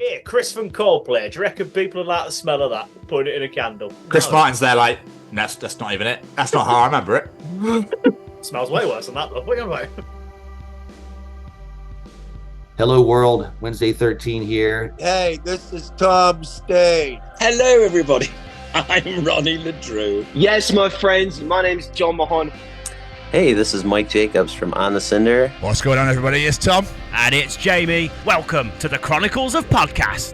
Yeah, Chris from Coldplay. Do you reckon people would like the smell of that? Putting it in a candle. Chris Martin's there like, that's not even it. That's not how I remember it. Smells way worse than that, though. What are you on about? Hello, world. Wednesday 13 here. Hey, this is Tom Stay. Hello, everybody. I'm Ronnie Ledrew. Yes, my friends. My name's John Mahon. Hey, this is Mike Jacobs from On the Cinder. What's going on, everybody? It's Tom. And it's Jamie. Welcome to the Chronicles of Podcast.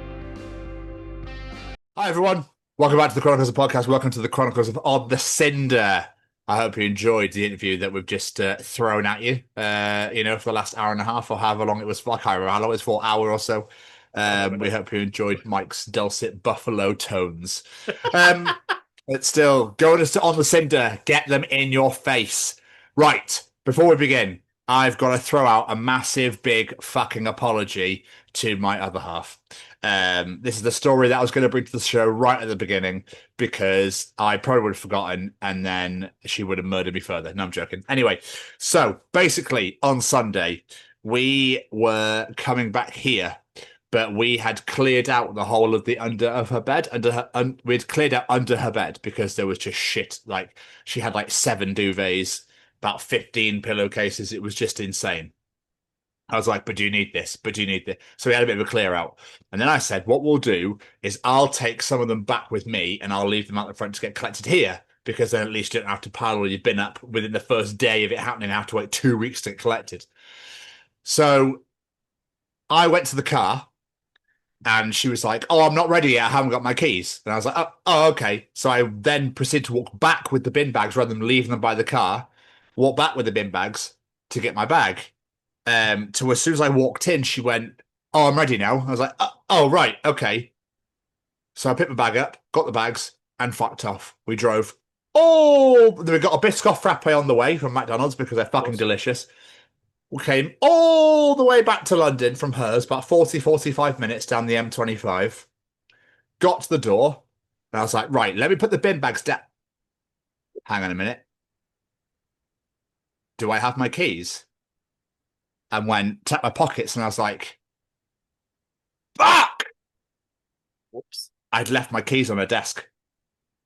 Hi, everyone. Welcome back to the Chronicles of Podcast. Welcome to the Chronicles of On the Cinder. I hope you enjoyed the interview that we've just thrown at you, for the last hour and a half or however long it was. I can't remember how long it was for, an hour or so. We hope you enjoyed Mike's dulcet buffalo tones. It's still going us to On the Cinder. Get them in your face. Right, before we begin, I've got to throw out a massive, big fucking apology to my other half. This is the story that I was going to bring to the show right at the beginning because I probably would have forgotten and then she would have murdered me further. No, I'm joking. Anyway, so basically on Sunday, we were coming back here, but we had cleared out the whole of the under of her bed. We'd cleared out under her bed because there was just shit. Like she had like 7 duvets, about 15 pillowcases. It was just insane. I was like, but do you need this? But do you need this? So we had a bit of a clear out. And then I said, what we'll do is I'll take some of them back with me and I'll leave them out the front to get collected here because then at least you don't have to pile all your bin up within the first day of it happening. I have to wait 2 weeks to get collected. So I went to the car and she was like, oh, I'm not ready yet. I haven't got my keys. And I was like, oh, okay. So I then proceeded to walk back with the bin bags rather than leaving them by the car, walk back with the bin bags to get my bag. To as soon as I walked in, she went, oh, I'm ready now. I was like, oh, right, okay. So I picked my bag up, got the bags, and fucked off. We drove. Oh, we got a Biscoff frappe on the way from McDonald's because they're fucking delicious. We came all the way back to London from hers, about 45 minutes down the M25. Got to the door, and I was like, right, let me put the bin bags down. Hang on a minute. Do I have my keys? And went, tapped my pockets, and I was like, fuck! Whoops. I'd left my keys on her desk,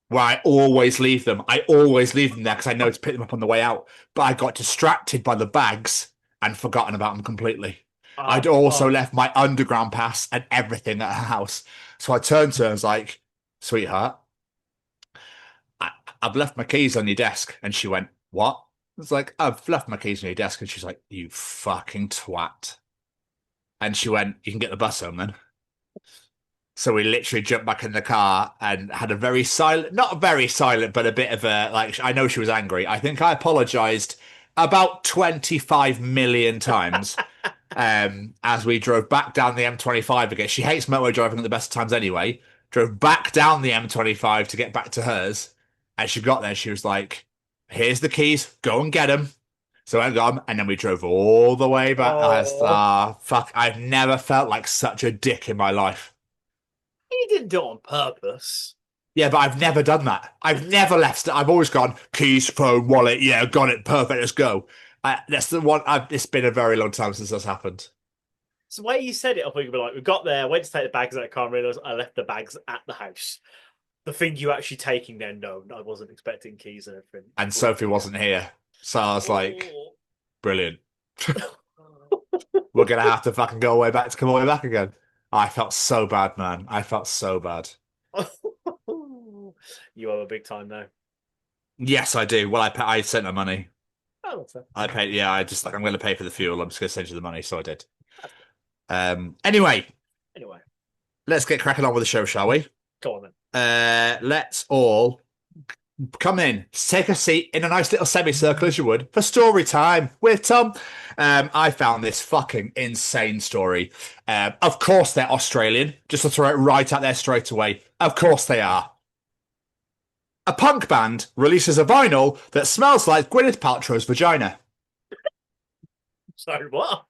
where I always leave them. I always leave them there because I know to pick them up on the way out. But I got distracted by the bags and forgotten about them completely. I'd also left my underground pass and everything at her house. So I turned to her and was like, sweetheart, I've left my keys on your desk. And she went, what? It's like, I've left my keys on your desk. And she's like, you fucking twat. And she went, you can get the bus home then. So we literally jumped back in the car and had a very silent, not very silent, but a bit of a, like, I know she was angry. I think I apologized about 25 million times as we drove back down the M25 again. She hates motorway driving at the best of times anyway. Drove back down the M25 to get back to hers. And she got there. She was like, here's the keys, go and get them. So I got them, and then we drove all the way back. Fuck, I've never felt like such a dick in my life. You didn't do it on purpose. Yeah, but I've never done that. I've never left it. I've always gone, keys, phone, wallet, yeah, got it, perfect, let's go. That's the one, it's been a very long time since that's happened. So the way you said it, I think you'd be like, we got there, went to take the bags out of the car and realised I left the bags at the house. The thing you actually taking there, no, I wasn't expecting keys and everything. And Sophie wasn't here. So I was like, brilliant. We're going to have to fucking come all the way back again. I felt so bad, man. I felt so bad. You owe a big time though. Yes, I do. Well, I sent her money. Oh, that's fair. I paid, yeah, I just like, I'm going to pay for the fuel. I'm just going to send you the money. So I did. Anyway, let's get cracking on with the show, shall we? Go on then. Let's all come in, take a seat in a nice little semicircle as you would for story time with Tom. I found this fucking insane story. Of course they're Australian, just to throw it right out there straight away. Of course they are. A punk band releases a vinyl that smells like Gwyneth Paltrow's vagina. Sorry, what?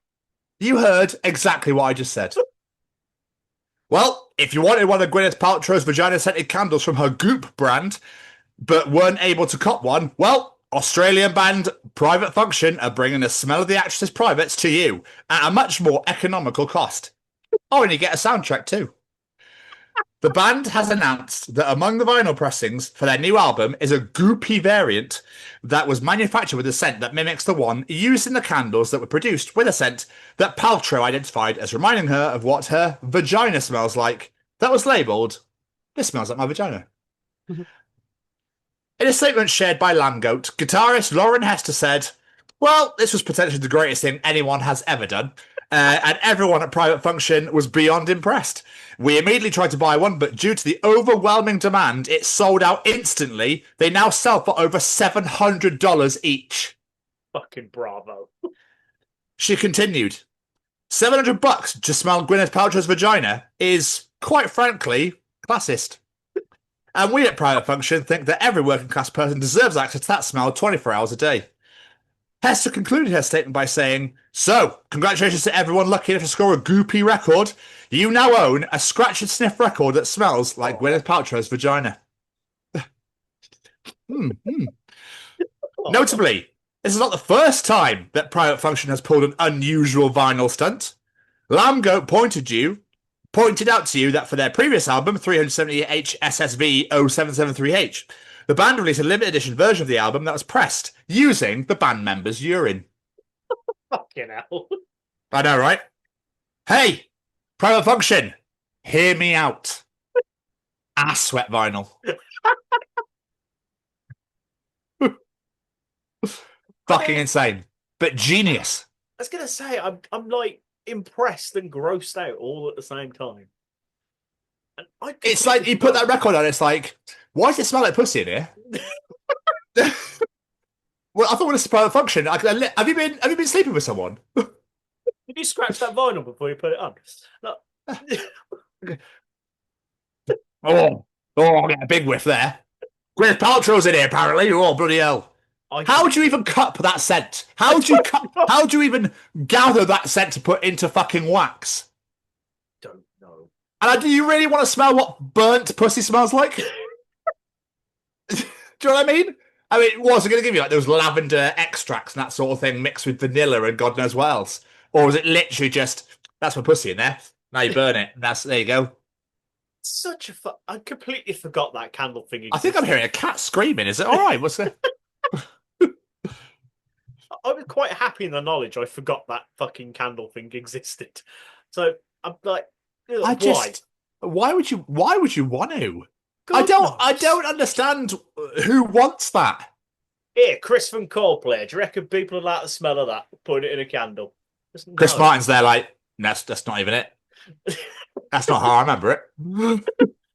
You heard exactly what I just said. Well, if you wanted one of Gwyneth Paltrow's vagina-scented candles from her Goop brand, but weren't able to cop one, well, Australian band Private Function are bringing the smell of the actress's privates to you at a much more economical cost. Oh, and you get a soundtrack too. The band has announced that among the vinyl pressings for their new album is a goopy variant that was manufactured with a scent that mimics the one used in the candles that were produced with a scent that Paltrow identified as reminding her of what her vagina smells like. That was labelled, "This smells like my vagina." In a statement shared by Lambgoat, guitarist Lauren Hester said, "Well, this was potentially the greatest thing anyone has ever done. And everyone at Private Function was beyond impressed. We immediately tried to buy one, but due to the overwhelming demand, it sold out instantly. They now sell for over $700 each." Fucking bravo. She continued, $700 to smell Gwyneth Paltrow's vagina is, quite frankly, classist. And we at Private Function think that every working class person deserves access to that smell 24 hours a day. Hester concluded her statement by saying, "So, congratulations to everyone lucky enough to score a goopy record. You now own a scratch and sniff record that smells like Gwyneth Paltrow's vagina." Notably, this is not the first time that Private Function has pulled an unusual vinyl stunt. Lambgoat pointed out to you that for their previous album, 370H SSV 0773H, the band released a limited edition version of the album that was pressed using the band members' urine. Fucking hell. I know, right? Hey, Private Function, hear me out. Ass sweat vinyl. Fucking insane, but genius. I was going to say, I'm like impressed and grossed out all at the same time. And It's like you put that record on, it's like, why does it smell like pussy in here? Well, I thought it was a Private Function. Have you been sleeping with someone? Did you scratch that vinyl before you put it on? No. I get a big whiff there. Gwyneth Paltrow's in here, apparently. Oh, bloody hell. How would you even cup that scent? How do you even gather that scent to put into fucking wax? Don't know. And do you really want to smell what burnt pussy smells like? Do you know what I mean? I mean, was it going to give you like those lavender extracts and that sort of thing mixed with vanilla and God knows what else? Or was it literally just, that's my pussy in there, now you burn it, and there you go. Such a I completely forgot that candle thing existed. I think I'm hearing a cat screaming. Is it all right? What's that? I was quite happy in the knowledge I forgot that fucking candle thing existed. So I'm like, why would you want to? God I don't understand who wants that. Here, Chris from Coldplay. Do you reckon people would like the smell of that? Put it in a candle. Chris Martin's there like, that's not even it. That's not how I remember it.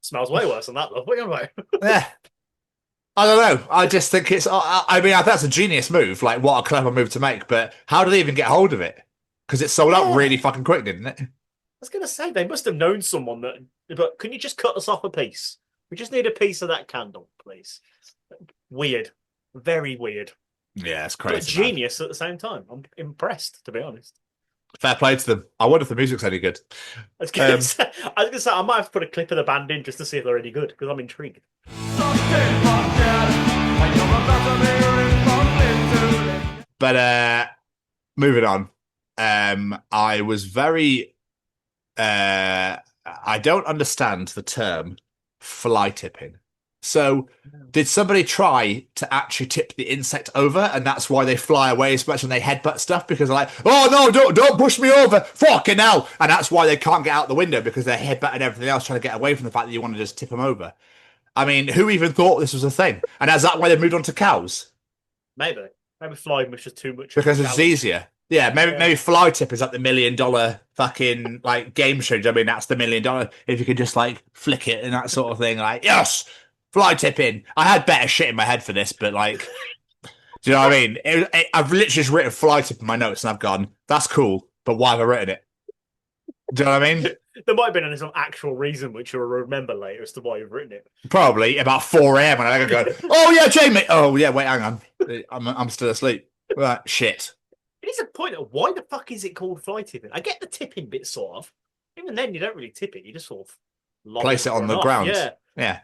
Smells way worse than that, though. What are you on about? Yeah. I don't know. I just think it's... I mean, that's a genius move. Like, what a clever move to make. But how did they even get hold of it? Because it sold out really fucking quick, didn't it? I was going to say, they must have known someone that... But can you just cut us off a piece? We just need a piece of that candle, please. Weird. Very weird. Yeah, it's crazy. But genius at the same time. I'm impressed, to be honest. Fair play to them. I wonder if the music's any good. I was going to say, I might have to put a clip of the band in just to see if they're any good, because I'm intrigued. But moving on. I was very... I don't understand the term fly tipping. So, did somebody try to actually tip the insect over, and that's why they fly away as much and they headbutt stuff because they're like, "Oh no, don't push me over, fucking hell!" And that's why they can't get out the window because they're headbutting everything else, trying to get away from the fact that you want to just tip them over. I mean, who even thought this was a thing? And is that why they moved on to cows? Maybe flying was just too much because it's easier. Yeah, maybe fly tip is like the $1 million fucking like game show. I mean, that's the $1 million if you could just like flick it and that sort of thing. Like, yes. Fly tipping. I had better shit in my head for this, but like, do you know what I mean? I've literally just written fly tip in my notes and I've gone, that's cool, but why have I written it? Do you know what I mean? There might have been some actual reason which you'll remember later as to why you've written it. Probably about 4 a.m. and I go, oh yeah, Jamie. Oh yeah, wait, hang on. I'm still asleep. Right, shit. It is a point of why the fuck is it called fly tipping? I get the tipping bit sort of. Even then, you don't really tip it. You just sort of place it on the ground. Yeah.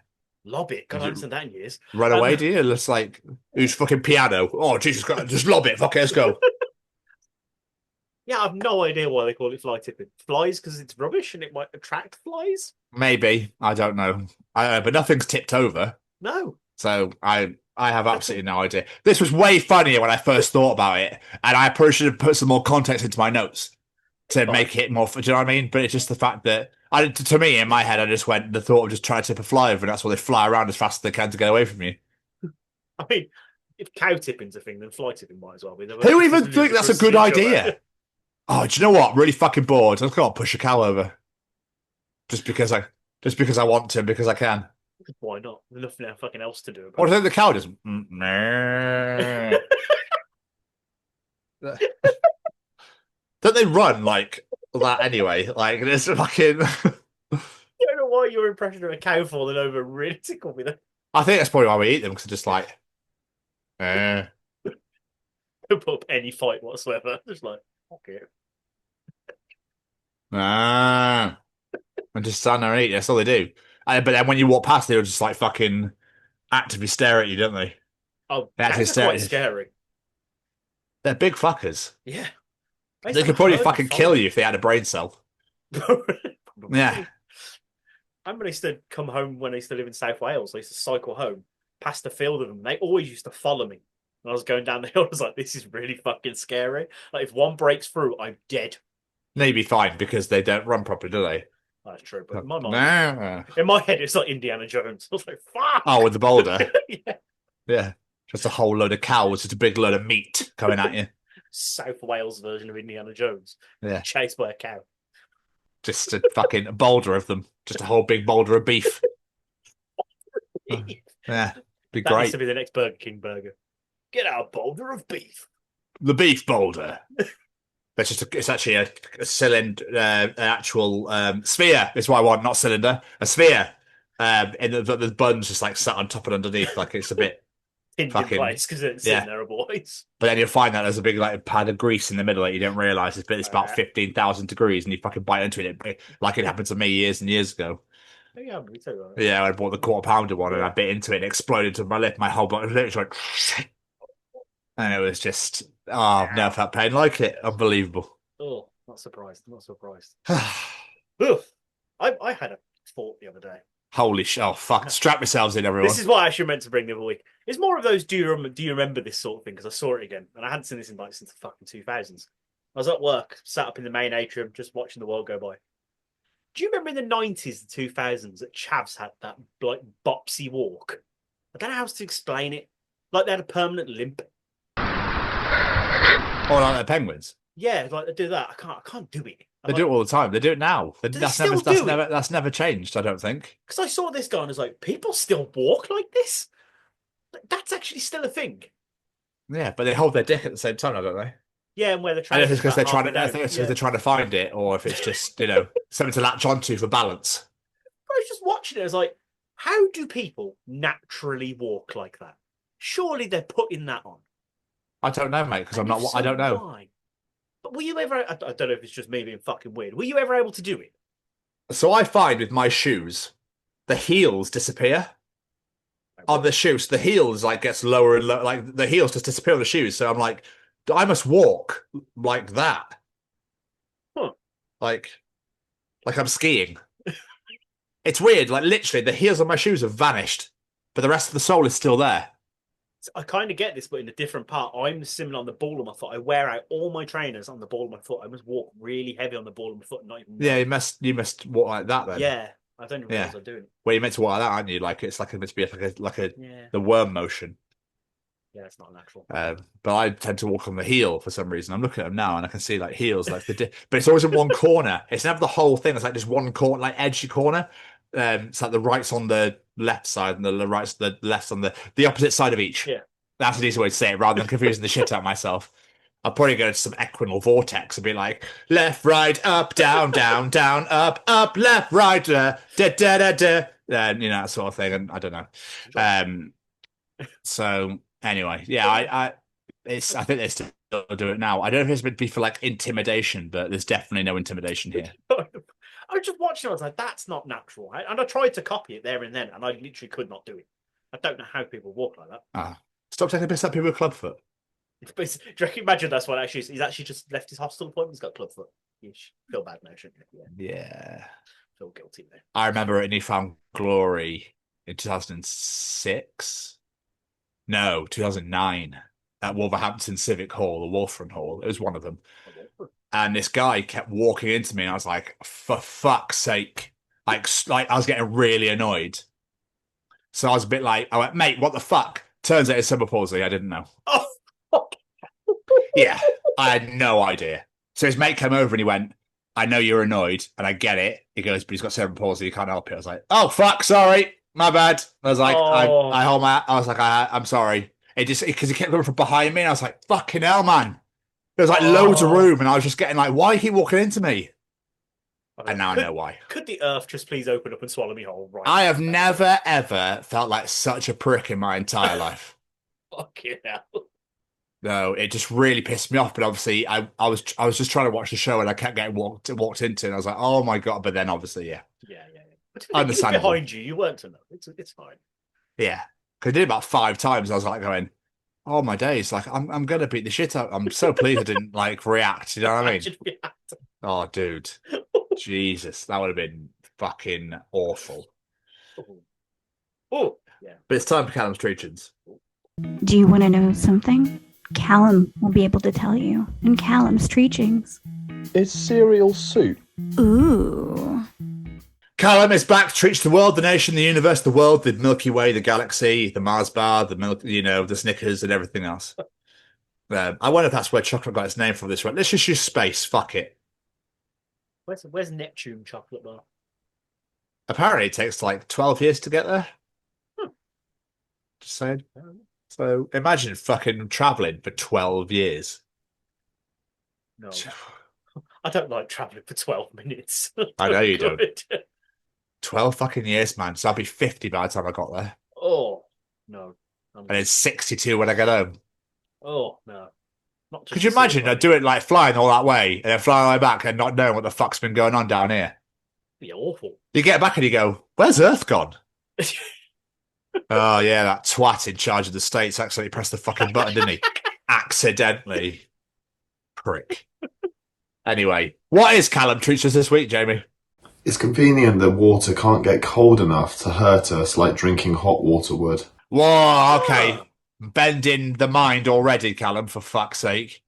Lob it. God, I haven't done that in years. Run away, do you? It's like, who's fucking piano? Oh, Jesus Christ, just lob it. Fuck it, let's go. Yeah, I've no idea why they call it fly tipping. Flies because it's rubbish and it might attract flies? Maybe. I don't know. But nothing's tipped over. No. So I have absolutely no idea. This was way funnier when I first thought about it, and I probably should have put some more context into my notes to make it more. Do you know what I mean? But it's just the fact that to me, in my head, I just went the thought of just trying to tip a fly over, and that's why they fly around as fast as they can to get away from you. I mean, if cow tipping's a thing, then fly tipping might as well be. Who even think that's a good idea? Oh, do you know what? Really fucking bored. I've got to push a cow over just because I want to, because I can. Why not? There's nothing fucking else to do about What do it. you think the cow does? Don't they run like that anyway? Like there's fucking. I don't know why your impression of a cow falling over really tickled me. I think that's probably why we eat them, because they're just like. Don't put up any fight whatsoever. Just like, okay. And just stand there and eat. That's all they do. But then when you walk past, they'll just like fucking actively stare at you, don't they? Oh, They actually that's stare quite at you. scary. They're big fuckers. Yeah. They could probably fucking kill you if they had a brain cell. Yeah. I remember I used to come home when I used to live in South Wales. I used to cycle home past a field of them. They always used to follow me. When I was going down the hill, I was like, this is really fucking scary. Like, if one breaks through, I'm dead. They'd be fine because they don't run properly, do they? That's true, but in my mind, No. in my head, it's like Indiana Jones. I was like, fuck! Oh, with the boulder. Yeah. Yeah. Just a whole load of cows, just a big load of meat coming at you. South Wales version of Indiana Jones. Yeah. Chased by a cow. Just a fucking boulder of them. Just a whole big boulder of beef. Yeah. Be That needs great. to be the next Burger King burger. Get out a boulder of beef. The beef boulder. It's actually a cylinder, an actual sphere. Is what I want, not cylinder. A sphere. And the bun's just like sat on top and underneath, like it's a bit Pinned in fucking place because it's sitting there, boys. But then you'll find that there's a big like pad of grease in the middle that you don't realise. It's about 15,000 degrees, and you fucking bite into it like it happened to me years and years ago. Yeah, me too. Right? Yeah, I bought the quarter pounder one, and I bit into it, and it exploded to my lip. My whole body literally went, and it was just I've never felt pain like it. Unbelievable. Oh, not surprised. Not surprised. Oof. I had a thought the other day. Holy shit! Oh fuck! Strap yourselves in, everyone. This is what I actually meant to bring the other week. It's more of those. Do you remember this sort of thing? Because I saw it again, and I hadn't seen this in like since the fucking 2000s. I was at work, sat up in the main atrium, just watching the world go by. Do you remember in the 90s, the 2000s, that Chavs had that like bopsy walk? I don't know how else to explain it. Like they had a permanent limp. Or like the Penguins. Yeah, like they do that. I can't do it. They do it all the time. They do it now. they That's still never do it? that's never changed. I don't think. Because I saw this guy and I was like, people still walk like this? Like, that's actually still a thing. Yeah, but they hold their dick at the same time, don't they? Yeah, and where they're I trying don't know if it's because they're trying to. I to. think it's because they're trying to find it, or if it's just something to latch onto for balance. I was just watching it. I was like, how do people naturally walk like that? Surely they're putting that on. I don't know, mate, because I'm And not. if so, I don't know. why? But were you ever? I don't know if it's just me being fucking weird. Were you ever able to do it? So I find with my shoes, the heels disappear on the shoes. The heels like gets lower and lower. Like the heels just disappear on the shoes. So I'm like, I must walk like that. Huh. Like I'm skiing. It's weird. Like literally, the heels of my shoes have vanished, but the rest of the sole is still there. So I kind of get this, but in a different part. I'm similar on the ball of my foot. I wear out all my trainers on the ball of my foot. I must walk really heavy on the ball of my foot, and not even. Yeah, you must walk like that then. Yeah, I don't even realize I'm doing it. Well, you're meant to walk like that, aren't you? Like it's like it must be like a Yeah. the worm motion. Yeah, it's not natural. But I tend to walk on the heel for some reason. I'm looking at them now and I can see like heels, like but it's always in one corner. It's never the whole thing. It's like just one corner, like edgy corner. It's like the right's on the left side and the right's the left's on the opposite side of each. Yeah, that's an easy way to say it rather than confusing the shit out of myself. I'll probably go to some equinal vortex and be like left, right, up, down, down, down, up, left, right, da da da da, that sort of thing. And I don't know. So. Anyway, yeah, I think they still do it now. I don't know if it's meant to be for like intimidation, but there's definitely no intimidation here. I was just watching. I was like, "That's not natural." And I tried to copy it there and then, and I literally could not do it. I don't know how people walk like that. Stop taking a piss at people with clubfoot. But imagine that's what actually he's actually just left his hospital appointment. He's got club foot. You should feel bad now, shouldn't you? Yeah. Feel guilty there. I remember at Newfound Glory in 2006. No, 2009 at Wolverhampton Civic Hall, the Wolfrun Hall. It was one of them. And this guy kept walking into me, and I was like, for fuck's sake. Like I was getting really annoyed. So I was a bit like, I went, mate, what the fuck? Turns out it's cerebral palsy. I didn't know. Oh, fuck. Yeah, I had no idea. So his mate came over and he went, I know you're annoyed, and I get it. He goes, but he's got cerebral palsy. You can't help it. I was like, oh, fuck, sorry. My bad. I was like, I was like, I'm sorry. It just, because he kept coming from behind me, and I was like, fucking hell, man. There was like loads of room, and I was just getting like, why are you walking into me? And now I know why. Could the earth just please open up and swallow me whole? Right. I have never, ever felt like such a prick in my entire life. Fucking hell. No, it just really pissed me off. But obviously, I was just trying to watch the show, and I kept getting walked into, and I was like, oh my God. But then obviously, yeah. But Understandable. Behind you, you weren't to know. It's fine. Yeah. Because I did it about 5 times. I was like going, oh my days, like I'm gonna beat the shit out. I'm so pleased I didn't like react. You know what I mean? Oh, dude, Jesus, that would have been fucking awful. Oh, yeah. But it's time for Callum's Treachins. Do you want to know something? Callum will be able to tell you in Callum's Treachings. Is cereal soup? Ooh. Callum is back to treat the world, the nation, the universe, the world, the Milky Way, the galaxy, the Mars bar, the milk, the Snickers, and everything else. I wonder if that's where chocolate got its name from this one. Let's just use space. Fuck it. Where's Neptune chocolate bar? Apparently, it takes like 12 years to get there. Just saying. So imagine fucking traveling for 12 years. No, I don't like traveling for 12 minutes. I know you don't. 12 fucking years, man. So I'll be 50 by the time I got there. Oh, no. And it's 62 when I get home. Oh, no. Could you imagine I do it like flying all that way and then flying all the way back and not knowing what the fuck's been going on down here? It'd be awful. You get back and you go, where's Earth gone? Oh, yeah, that twat in charge of the States accidentally pressed the fucking button, didn't he? Accidentally. Prick. Anyway, what is Callum Treats us this week, Jamie? It's convenient that water can't get cold enough to hurt us like drinking hot water would. Whoa, okay. Bending the mind already, Callum, for fuck's sake.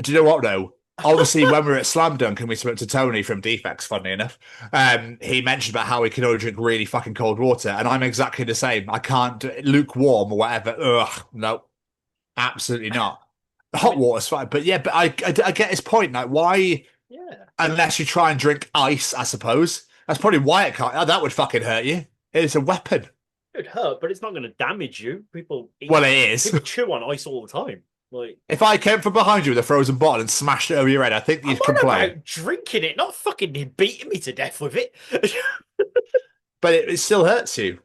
Do you know what, though? Obviously, when we were at Slam Dunk and we spoke to Tony from Defects, funnily enough, he mentioned about how he can only drink really fucking cold water, and I'm exactly the same. I can't do it lukewarm or whatever. Ugh, no. Absolutely not. Hot water's fine, but yeah, but I get his point. Like, why? Yeah. Unless you try and drink ice, I suppose. That's probably why it can't. That would fucking hurt you. It's a weapon. It would hurt, but it's not going to damage you. People chew on ice all the time. Like, if I came from behind you with a frozen bottle and smashed it over your head, I think you'd complain. About drinking it, not fucking beating me to death with it. But it still hurts you.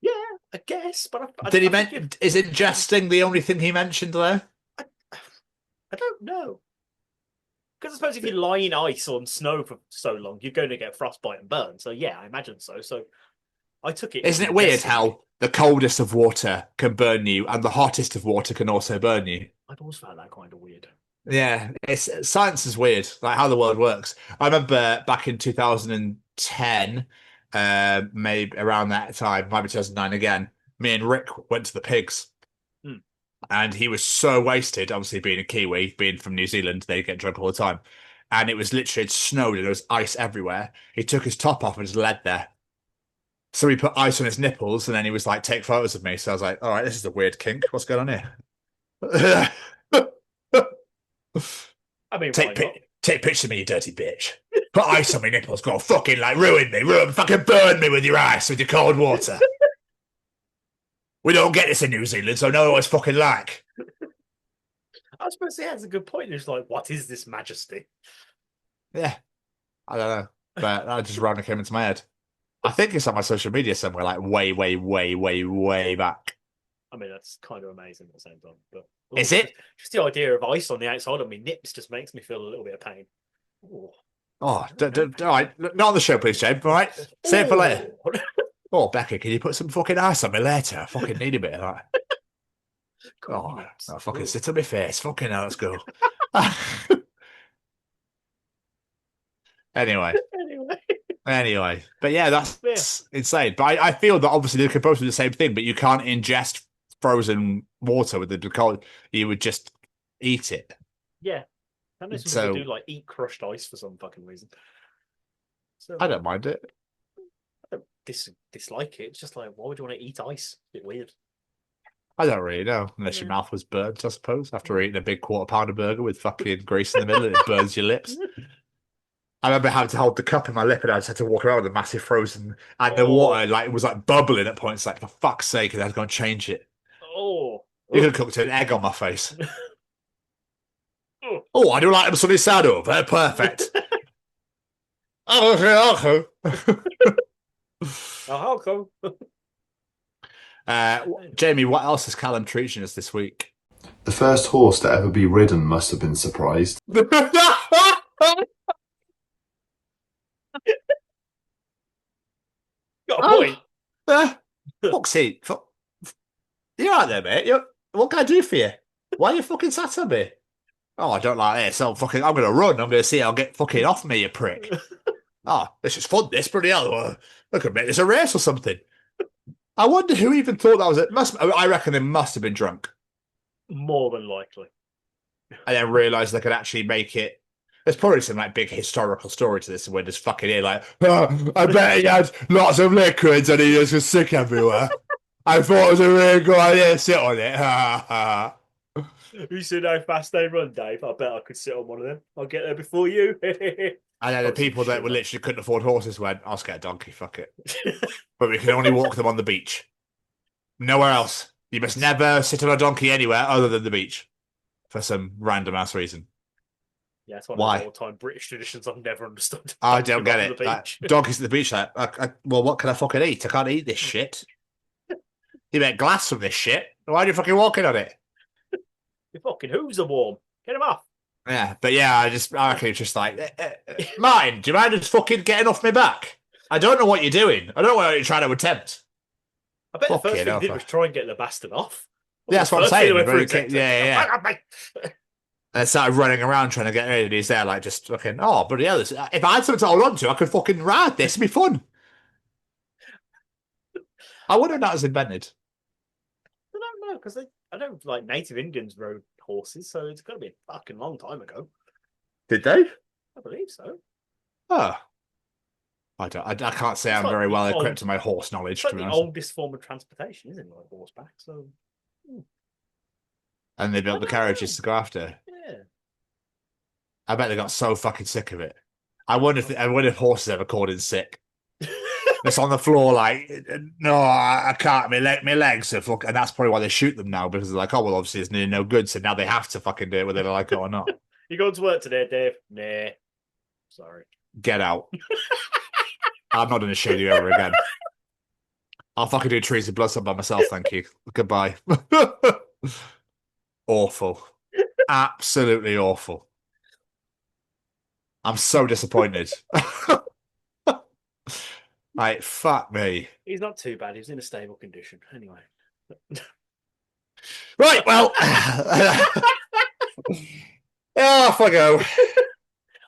Yeah, I guess. But did he mention? Is ingesting the only thing he mentioned there? I don't know. Because I suppose if you lie in ice on snow for so long, you're going to get frostbite and burn. So yeah, I imagine so. So I took it. Isn't it weird how the coldest of water can burn you and the hottest of water can also burn you? I've always found that kind of weird. Yeah, science is weird, like how the world works. I remember back in 2010, maybe around that time, might be 2009 again, me and Rick went to the pigs. And he was so wasted, obviously being a Kiwi, being from New Zealand, they get drunk all the time. And it was literally, it snowed and there was ice everywhere. He took his top off and just led there. So he put ice on his nipples and then he was like, take photos of me. So I was like, all right, this is a weird kink. What's going on here? I mean, take pictures of me, you dirty bitch. Put ice on my nipples. Go fucking like ruin me. Fucking burn me with your ice, with your cold water. We don't get this in New Zealand, so know what it's fucking like. I suppose he has a good point. It's like, what is this majesty? Yeah. I don't know. But that just randomly came into my head. I think it's on my social media somewhere, like way, way, way, way, way back. I mean, that's kind of amazing at the same time. But is it? Just the idea of ice on the outside of my nips just makes me feel a little bit of pain. Ooh. Oh, all right. Not on the show, please, James. All right. Save it for later. Oh, Becca, can you put some fucking ice on me later? I fucking need a bit of that. Oh, I'll fucking sit on my face. Fucking hell, let's go. Anyway. But yeah, that's insane. But I feel that obviously they could both do the same thing, but you can't ingest frozen water with the cold. You would just eat it. Yeah. I know some people do like eat crushed ice for some fucking reason. So, I don't mind it. I don't dislike it. It's just like, why would you want to eat ice? It's a bit weird. I don't really know, unless your mouth was burnt, I suppose, after eating a big quarter-pounder burger with fucking grease in the middle and it burns your lips. I remember having to hold the cup in my lip and I just had to walk around with a massive frozen, and the water it was like bubbling at points. Like, for fuck's sake, I had to go and change it. Oh, you could have cooked an egg on my face. Oh, I do like them sunny side over. Perfect. Okay. Jamie, what else has Callum teaching us this week? The first horse to ever be ridden must have been surprised. Got a point. Fuck's sake. You're out there, mate. What can I do for you? Why are you fucking sat on me? Oh, I don't like this. So I'm going to run. I'm going to see I'll get fucking off me, you prick. Oh, this is fun, this. Bloody hell. I could make this a race or something. I wonder who even thought that was it. I reckon they must have been drunk. More than likely. And then realised they could actually make it. There's probably some like big historical story to this, and we're just fucking here like, oh, I bet he had lots of liquids and he was just sick everywhere. I thought it was a really good idea to sit on it. You see how fast they run, Dave? I bet I could sit on one of them. I'll get there before you. And then the people that were literally couldn't afford horses went, I'll just get a donkey, fuck it. But we can only walk them on the beach. Nowhere else. You must never sit on a donkey anywhere other than the beach. For some random ass reason. Yeah, it's one of the all-time British traditions I've never understood. I don't get it. Like, donkeys at the beach, like, well, what can I fucking eat? I can't eat this shit. You make glass from this shit. Why are you fucking walking on it? Your fucking hooves are warm. Get them off. Yeah, but yeah, I reckon it's just like, Martin, do you mind just fucking getting off my back? I don't know what you're doing. I don't know what you're trying to attempt. I bet the first thing he did was try and get the bastard off. Yeah, that's what I'm saying. Yeah. And started running around trying to get rid of these there, like just fucking, oh, but yeah, if I had something to hold on to, I could fucking ride this. It'd be fun. I wonder if that was invented. I don't know, because I don't like native Indians rode horses, so it's got to be a fucking long time ago. Did they? I believe so. Oh. I can't say I'm very well equipped to my horse knowledge. It's like the oldest form of transportation, isn't it? Like horseback, so. And they built the carriages to go after. Yeah. I bet they got so fucking sick of it. I wonder if horses ever called in sick. It's on the floor like, no, I can't. My legs are fucking. And that's probably why they shoot them now, because they're like, oh, well, obviously it's no good, so now they have to fucking do it whether they like it or not. You going to work today, Dave? Nah. Sorry. Get out. I'm not going to shoot you ever again. I'll fucking do trees of blood by myself, thank you. Goodbye. Awful. Absolutely awful. I'm so disappointed. Like, fuck me. He's not too bad. He's in a stable condition. Anyway. Right, well. Off I go.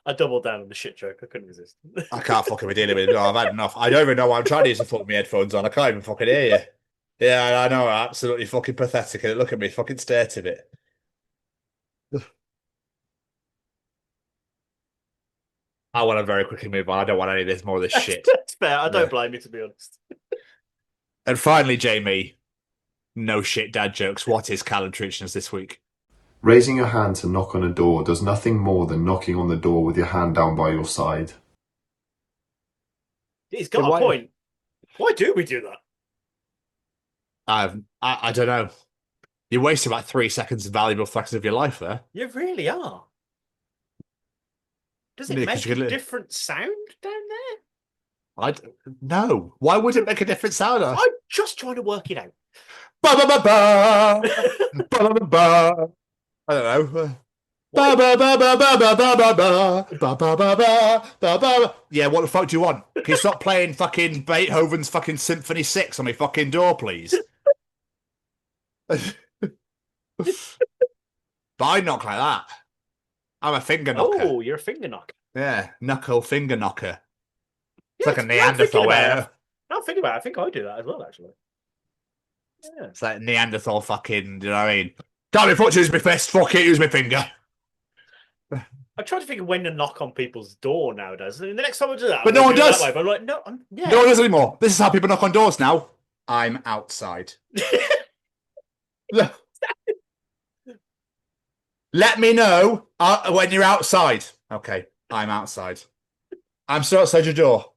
I doubled down on the shit joke. I couldn't resist. I can't fucking be dealing with it. No, I've had enough. I don't even know why I'm trying to use to put my headphones on. I can't even fucking hear you. Yeah, I know. Absolutely fucking pathetic. And look at me, fucking stare at it. I want to very quickly move on. I don't want any of this more of this shit. That's fair. I don't blame you, to be honest. And finally, Jamie, no shit dad jokes. What is Callum teaching us this week? Raising your hand to knock on a door does nothing more than knocking on the door with your hand down by your side. He's got a point. Why do we do that? I don't know. You're wasting about 3 seconds of valuable seconds of your life there. You really are. Does it make a different sound down there? No. Why would it make a different sound? I'm just trying to work it out. Ba ba ba ba. Ba ba ba. I don't know. Ba ba ba ba ba ba ba ba ba ba ba ba ba ba. Yeah, what the fuck do you want? Can you stop playing fucking Beethoven's fucking Symphony 6 on my fucking door, please? But I knock like that. I'm a finger knocker. Oh, you're a finger knocker. Yeah, knuckle finger knocker. It's Yeah, like a Neanderthal way. Now think about it. I think I do that as well, actually. Yeah. It's like Neanderthal fucking, you know what I mean? Can't be fucked, use my fist, fuck it, use my finger. I try to think of when to knock on people's door nowadays. And the next time I do that, But no one does. But I'm like, no, yeah. No one does anymore. This is how people knock on doors now. I'm outside. Let me know when you're outside. Okay, I'm outside. I'm still outside your door.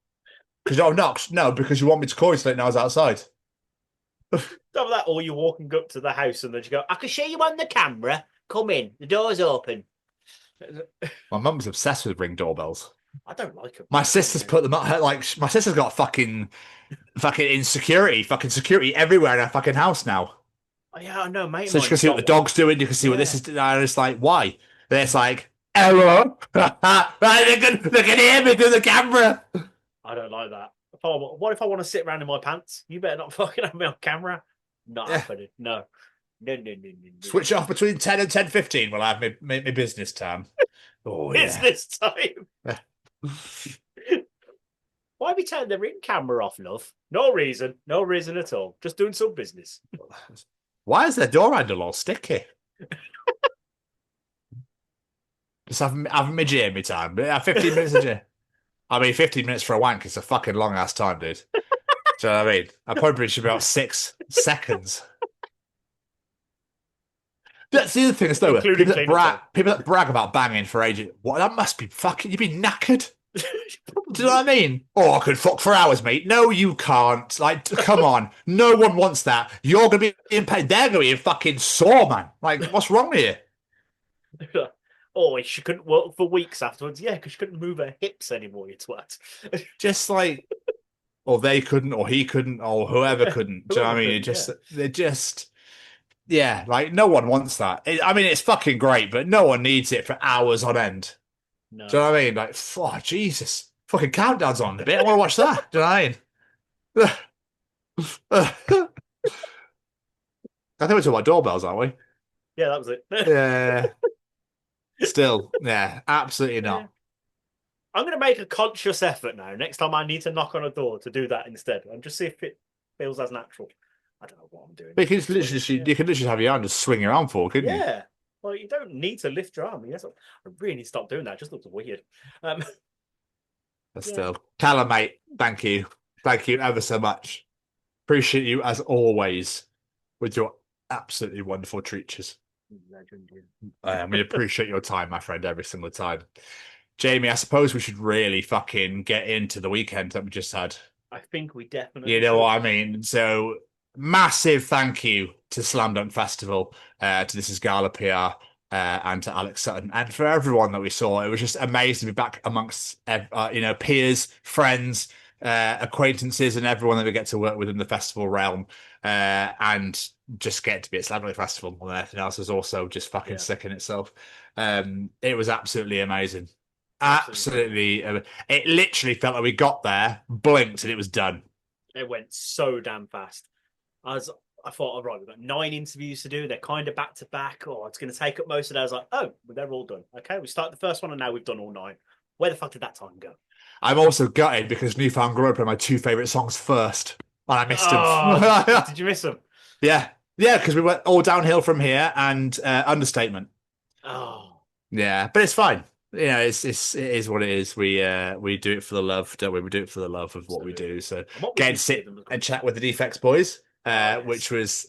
Because you don't knock. No, because you want me to call you so that I was outside. Top of that, or you're walking up to the house and then you go, I can show you on the camera. Come in. The door's open. My mum's obsessed with Ring doorbells. I don't like them. My sister's put them up. Like, my sister's got fucking insecurity, fucking security everywhere in her fucking house now. Oh, yeah, I know, mate. So you can see what the dog's doing. You can see what this is doing. And it's like, why? And it's like, hello. They can hear me through the camera. I don't like that. What if I want to sit around in my pants? You better not fucking have me on camera. Not happening. No. No. Switch off between 10 and 10:15. We'll have my business time. Oh, business time. Why are we turning the ring camera off, love? No reason. No reason at all. Just doing some business. Why is their door handle all sticky? Just having my Jamie time. 15 minutes of Jamie. I mean, 15 minutes for a wank is a fucking long ass time, dude. Do you know what I mean? I probably should be about 6 seconds. That's the other thing, though. People that brag about banging for ages. What? That must be fucking. You'd be knackered. Do you know what I mean? Oh, I could fuck for hours, mate. No, you can't. Like, come on. No one wants that. You're going to be in pain. They're going to be in fucking sore, man. Like, what's wrong with you? Oh, she couldn't work for weeks afterwards. Yeah, because she couldn't move her hips anymore, you twat. Just like, or they couldn't, or he couldn't, or whoever couldn't. Do you know what I mean? They're just, yeah, like, no one wants that. I mean, it's fucking great, but no one needs it for hours on end. No. Do you know what I mean? Like, oh, Jesus. Fucking countdown's on a bit. I want to watch that. Do you know what I mean? I think we're talking about doorbells, aren't we? Yeah, that was it. Yeah. Still, yeah, absolutely not. Yeah. I'm going to make a conscious effort now. Next time I need to knock on a door to do that instead. And just see if it feels as natural. I don't know what I'm doing. But you can literally have your arm just swing your arm forward, couldn't you? Yeah. Well, you don't need to lift your arm. Yes, I really need to stop doing that. It just looks weird. But still, Callum, mate, thank you. Thank you ever so much. Appreciate you as always with your absolutely wonderful treatures. Legend, we appreciate your time, my friend, every single time. Jamie, I suppose we should really fucking get into the weekend that we just had. I think we definitely You know what I mean? So, massive thank you to Slam Dunk Festival, to This Is Gala PR, and to Alex Sutton, and for everyone that we saw. It was just amazing to be back amongst peers, friends, acquaintances, and everyone that we get to work with in the festival realm, and just get to be at Slam Dunk Festival more than anything else is also just fucking sick in itself. It was absolutely amazing. Absolutely. It literally felt like we got there, blinked, and it was done. It went so damn fast. I thought, all right, we've got 9 interviews to do. They're kind of back to back. Oh, it's going to take up most of that. I was like, oh, well, they're all done. Okay, we started the first one and now we've done all 9. Where the fuck did that time go? I'm also gutted because Newfound Glory played my 2 favourite songs first. And I missed them. Did you miss them? Yeah, because we went all downhill from here and Understatement. Oh. Yeah, but it's fine. You know, it is what it is. We do it for the love, don't we? We do it for the love of what we do. So get to sit and chat with the Defects boys, which was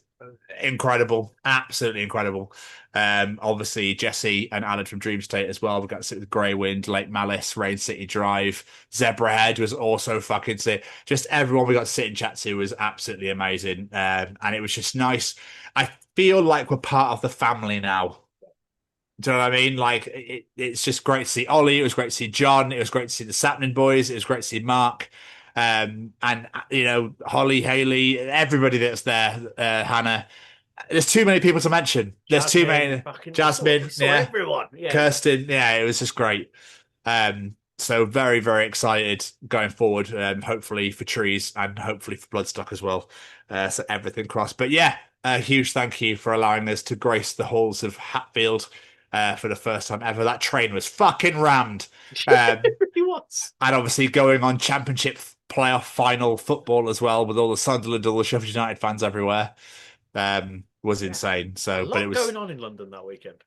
incredible, absolutely incredible. Obviously Jesse and Alan from Dream State as well. We got to sit with Grey Wind, Lake Malice, Rain City Drive, Zebrahead was also fucking sick. Just everyone we got to sit and chat to was absolutely amazing, and it was just nice. I feel like we're part of the family now. Do you know what I mean? Like, it's just great to see Ollie. It was great to see John. It was great to see the Sapnin boys. It was great to see Mark. And, you know, Holly, Haley, everybody that's there, Hannah. There's too many people to mention. There's too many. Jasmine, everyone. Yeah. Kirsten, yeah, it was just great. So very, very excited going forward, hopefully for Trees and hopefully for Bloodstock as well. So everything crossed. But yeah, a huge thank you for allowing us to grace the halls of Hatfield for the first time ever. That train was fucking rammed. It really was. And obviously going on Championship playoff final football as well with all the Sunderland, all the Sheffield United fans everywhere was insane. So, A lot but it was going on in London that weekend.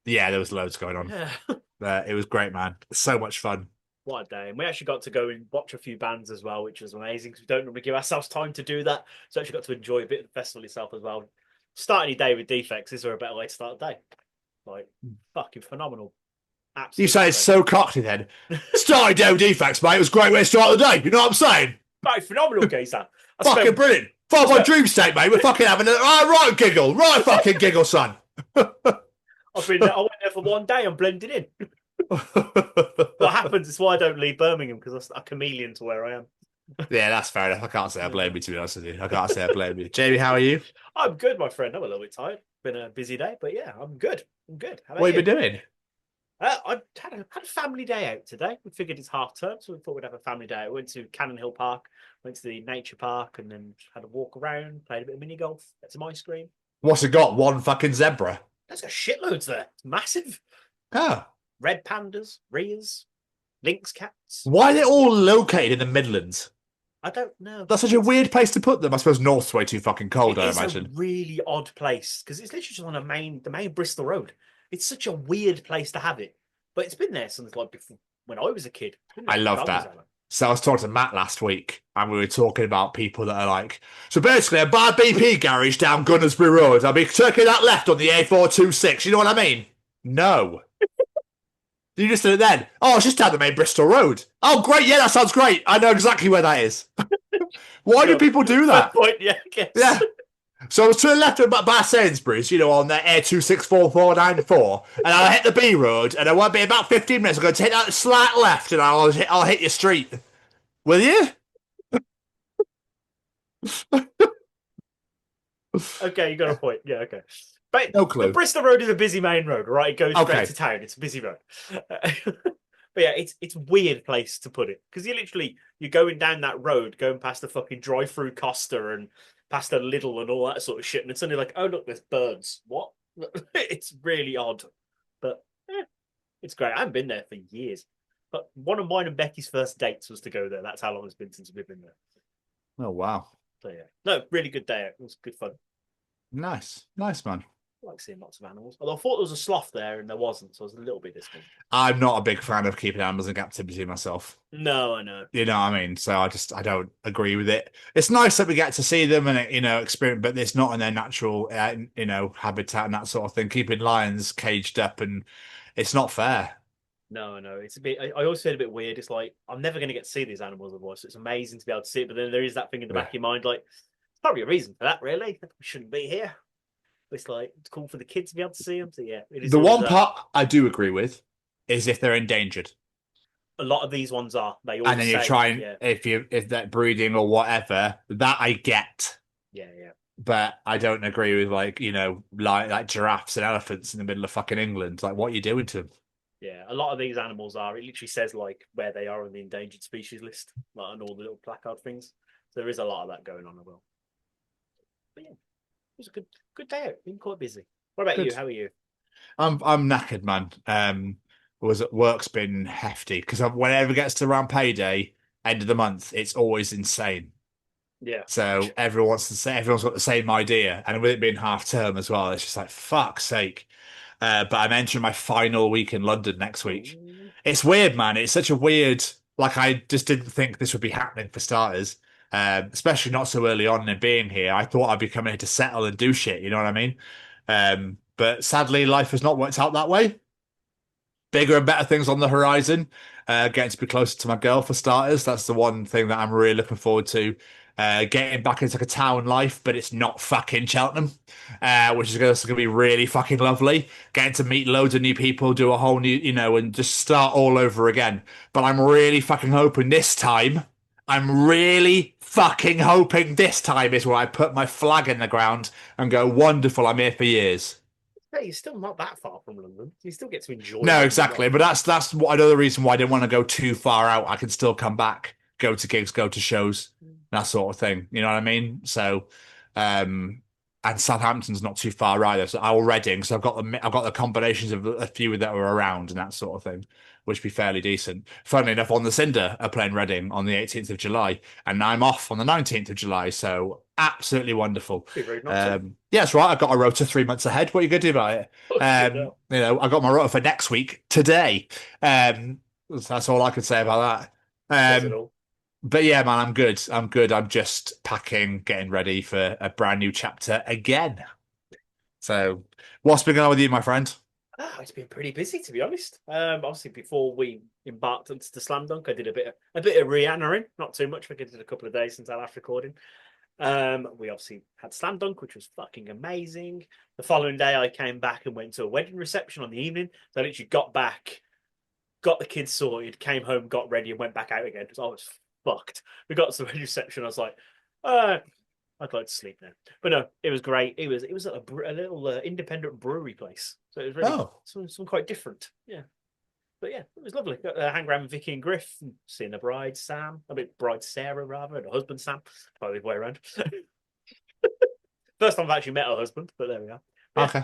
Yeah, there was loads going on. Yeah. It was great, man. So much fun. What a day. And we actually got to go and watch a few bands as well, which was amazing because we don't normally give ourselves time to do that. So actually got to enjoy a bit of the festival itself as well. Starting your day with Defects, is there a better way to start the day? Like, fucking phenomenal. Absolutely. You say it's so cockney then. Starting day with Defects, mate. It was a great way to start the day. You know what I'm saying? Right, phenomenal, geezer. Fucking brilliant. Follow my dream state, mate. We're fucking having a right giggle. Right fucking giggle, son. I went there for one day and blended in. What happens is why I don't leave Birmingham, because I'm a chameleon to where I am. Yeah, that's fair enough. I can't say I blame you, to be honest with you. I can't say I blame you. Jamie, how are you? I'm good, my friend. I'm a little bit tired. Been a busy day, but yeah, I'm good. I'm good. How about What have you you been doing? I had a family day out today. We figured it's half term, so we thought we'd have a family day. I went to Cannon Hill Park, went to the nature park, and then had a walk around, played a bit of mini golf, had some ice cream. What's it got? One fucking zebra? There's got shitloads there. It's massive. Oh. Red pandas, rheas, lynx cats. Why are they all located in the Midlands? I don't know. That's such a weird place to put them. I suppose North's way too fucking cold, I It's imagine. a really odd place because it's literally just on the main Bristol Road. It's such a weird place to have it, but it's been there since like before when I was a kid. I love that. So I was talking to Matt last week, and we were talking about people that are like, so basically a bad BP garage down Gunnersbury Road. I'll be taking that left on the A426. You know what I mean? No. You just did it then. Oh, it's just down the main Bristol Road. Oh, great. Yeah, that sounds great. I know exactly where that is. Why do people do that? Point, yeah, I guess. Yeah. So I was to the left of by Sainsbury's, on the A26494, and I hit the B road, and I won't be about 15 minutes. I'm going to take that slight left, and I'll hit your street. Will you? Okay, you got a point. Yeah, okay. But no clue. The Bristol Road is a busy main road, right? It goes straight to town. It's a busy road. But yeah, it's a weird place to put it because you're going down that road, going past the fucking drive-through Costa and past a Lidl and all that sort of shit, and it's suddenly like, oh look, there's birds. What? It's really odd, but it's great. I haven't been there for years, but one of mine and Becky's first dates was to go there. That's how long it's been since we've been there. Oh wow! So yeah, no, really good day out. It was good fun. Nice, man. I like seeing lots of animals. Although I thought there was a sloth there and there wasn't, so I was a little bit disappointed. I'm not a big fan of keeping animals in captivity myself. No, I know. You know what I mean? So I don't agree with it. It's nice that we get to see them and experience, but it's not in their natural habitat and that sort of thing. Keeping lions caged up, and it's not fair. No, I know. It's a bit. I always feel a bit weird. It's like I'm never going to get to see these animals otherwise. So it's amazing to be able to see it, but then there is that thing in the back of your mind, like there's probably a reason for that. Really, we shouldn't be here. It's like it's cool for the kids to be able to see them. So yeah, it is. The one part I do agree with is if they're endangered. A lot of these ones are. They all and then you're trying if they're breeding or whatever. That I get. Yeah. But I don't agree with like giraffes and elephants in the middle of fucking England. Like, what are you doing to them? Yeah, a lot of these animals are. It literally says like where they are on the endangered species list, like, and all the little placard things. So there is a lot of that going on as well. But yeah, it was a good day out. Been quite busy. What about you? How are you? I'm knackered, man. Work's been hefty because whenever it gets to around payday, end of the month, it's always insane. Yeah. So everyone's got the same idea, and with it being half term as well, it's just like fuck's sake. But I'm entering my final week in London next week. It's weird, man. It's such a weird. Like, I just didn't think this would be happening for starters. Especially not so early on in being here. I thought I'd be coming here to settle and do shit, you know what I mean? But sadly, life has not worked out that way. Bigger and better things on the horizon. Getting to be closer to my girl for starters. That's the one thing that I'm really looking forward to. Getting back into like a town life, but it's not fucking Cheltenham, which is going to be really fucking lovely. Getting to meet loads of new people, do a whole new, and just start all over again. But I'm really fucking hoping this time is where I put my flag in the ground and go, wonderful, I'm here for years. Hey, you're still not that far from London. You still get to enjoy. No, exactly. But that's another reason why I didn't want to go too far out. I can still come back, go to gigs, go to shows, that sort of thing. You know what I mean? So, and Southampton's not too far either. So I'll Reading. So I've got the combinations of a few that were around and that sort of thing, which would be fairly decent. Funnily enough, On the Cinder are playing Reading on the 18th of July, and I'm off on the 19th of July. So absolutely wonderful. Yeah, that's right. I've got a rota 3 months ahead. What are you going to do about it? You know, I got my rota for next week today. That's all I could say about that. But yeah, man, I'm good. I'm just packing, getting ready for a brand new chapter again. So, what's been going on with you, my friend? It's been pretty busy, to be honest. Obviously, before we embarked onto the slam dunk, I did a bit of Rihannaing. Not too much. I did a couple of days since our last recording. We obviously had slam dunk, which was fucking amazing. The following day, I came back and went to a wedding reception on the evening. So I literally got back, got the kids sorted, came home, got ready, and went back out again because I was fucked. We got to the wedding reception. I was like, I'd like to sleep now. But no, it was great. It was a little independent brewery place. So it was really something quite different. Yeah. But yeah, it was lovely. Got hang around with Vicky and Griff, and seeing the bride, Sam. Bride Sarah, rather, and her husband, Sam. Probably the way around. First time I've actually met her husband, but there we are. Yeah. Okay.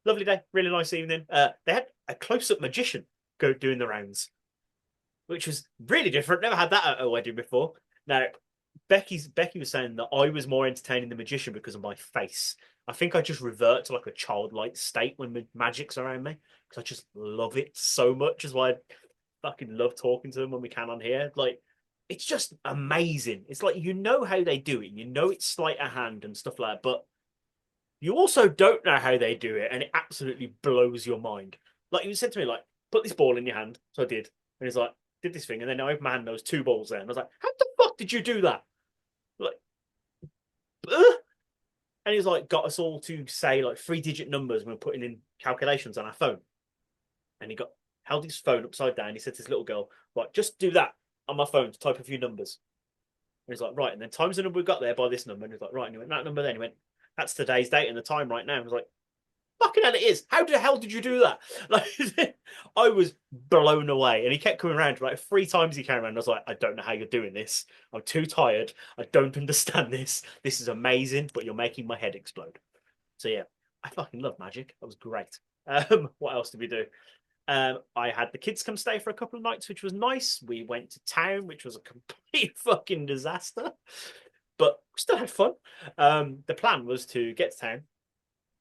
Lovely day. Really nice evening. They had a close-up magician doing the rounds, which was really different. Never had that at a wedding before. Now, Becky was saying that I was more entertaining the magician because of my face. I think I just revert to like a childlike state when magic's around me because I just love it so much. Is why I fucking love talking to them when we can on here. Like, it's just amazing. It's like, you know how they do it. You know it's sleight of hand and stuff like that, but you also don't know how they do it, and it absolutely blows your mind. Like, he said to me, like, put this ball in your hand. So I did. And he's like, did this thing, and then I opened my hand and there was 2 balls there. And I was like, how the fuck did you do that? Like, and he's like, got us all to say like 3-digit numbers when we're putting in calculations on our phone. And he held his phone upside down. He said to this little girl, right, just do that on my phone to type a few numbers. And he's like, right, and then times the number we got there by this number. And he's like, right, and he went, that number then. He went, that's today's date and the time right now. I was like, fucking hell it is. How the hell did you do that? Like, I was blown away. And he kept coming around like 3 times he came around. I was like, I don't know how you're doing this. I'm too tired. I don't understand this. This is amazing, but you're making my head explode. So yeah, I fucking love magic. That was great. What else did we do? I had the kids come stay for a couple of nights, which was nice. We went to town, which was a complete fucking disaster, but we still had fun. The plan was to get to town,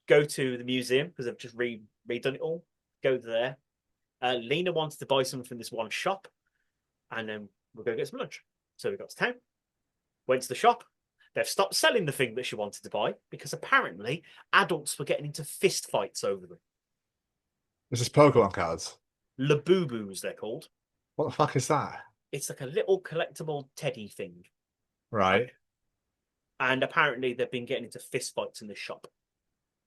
go to the museum because they've just redone it all. Go there. Lena wanted to buy something from this one shop, and then we'll go get some lunch. So we got to town, went to the shop. They've stopped selling the thing that she wanted to buy because apparently adults were getting into fist fights over them. This is Pokemon cards. Labubu's, they're called. What the fuck is that? It's like a little collectible teddy thing. Right. And apparently they've been getting into fist fights in the shop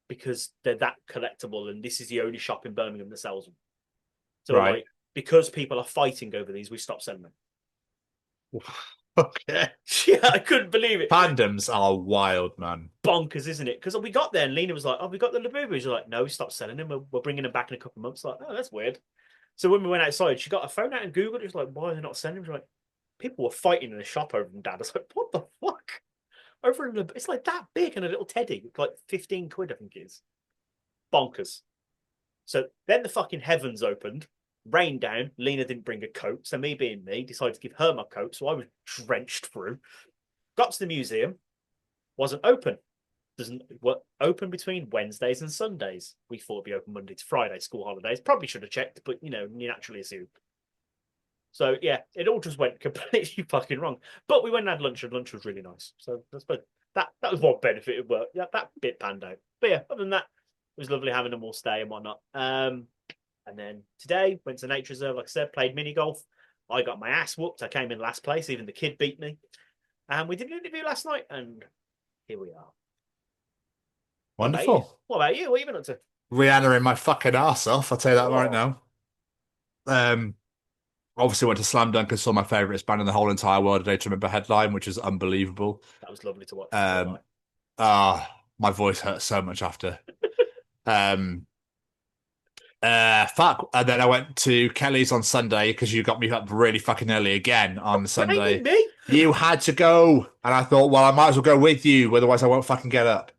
because they're that collectible, and this is the only shop in Birmingham that sells them. So right. Like, because people are fighting over these, we stopped selling them. Okay. Yeah, I couldn't believe it. Fandoms are wild, man. Bonkers, isn't it? Because we got there and Lena was like, oh, we got the Labubus. You're like, no, we stopped selling them. We're bringing them back in a couple of months. Like, oh, that's weird. So when we went outside, she got her phone out and Googled it. She was like, why are they not selling them? She's like, people were fighting in the shop over them, Dad. I was like, what the fuck? Over in it's like that big and a little teddy. Like 15 quid, I think it is. Bonkers. So then the fucking heavens opened. Rained down. Lena didn't bring a coat, so me being me decided to give her my coat, so I was drenched through. Got to the museum, wasn't open. Doesn't open between Wednesdays and Sundays. We thought it'd be open Monday to Friday, school holidays. Probably should have checked, but you naturally assume. So yeah, it all just went completely fucking wrong. But we went and had lunch, and lunch was really nice. So I suppose that was one benefit of work. Yeah, that bit panned out. But yeah, other than that, it was lovely having them all stay and whatnot. And then today, went to nature reserve, like I said, played mini golf. I got my ass whooped. I came in last place. Even the kid beat me. And we did an interview last night, and here we are. Wonderful. What about you? What have you been up to? Rihanna in my fucking arse off. I'll tell you that right now. Obviously went to Slam Dunk and saw my favourite band in the whole entire world, A Day to Remember headline, which is unbelievable. That was lovely to watch. My voice hurt so much after. Fuck. And then I went to Kelly's on Sunday because you got me up really fucking early again on Sunday. You had to go. And I thought, well, I might as well go with you. Otherwise, I won't fucking get up.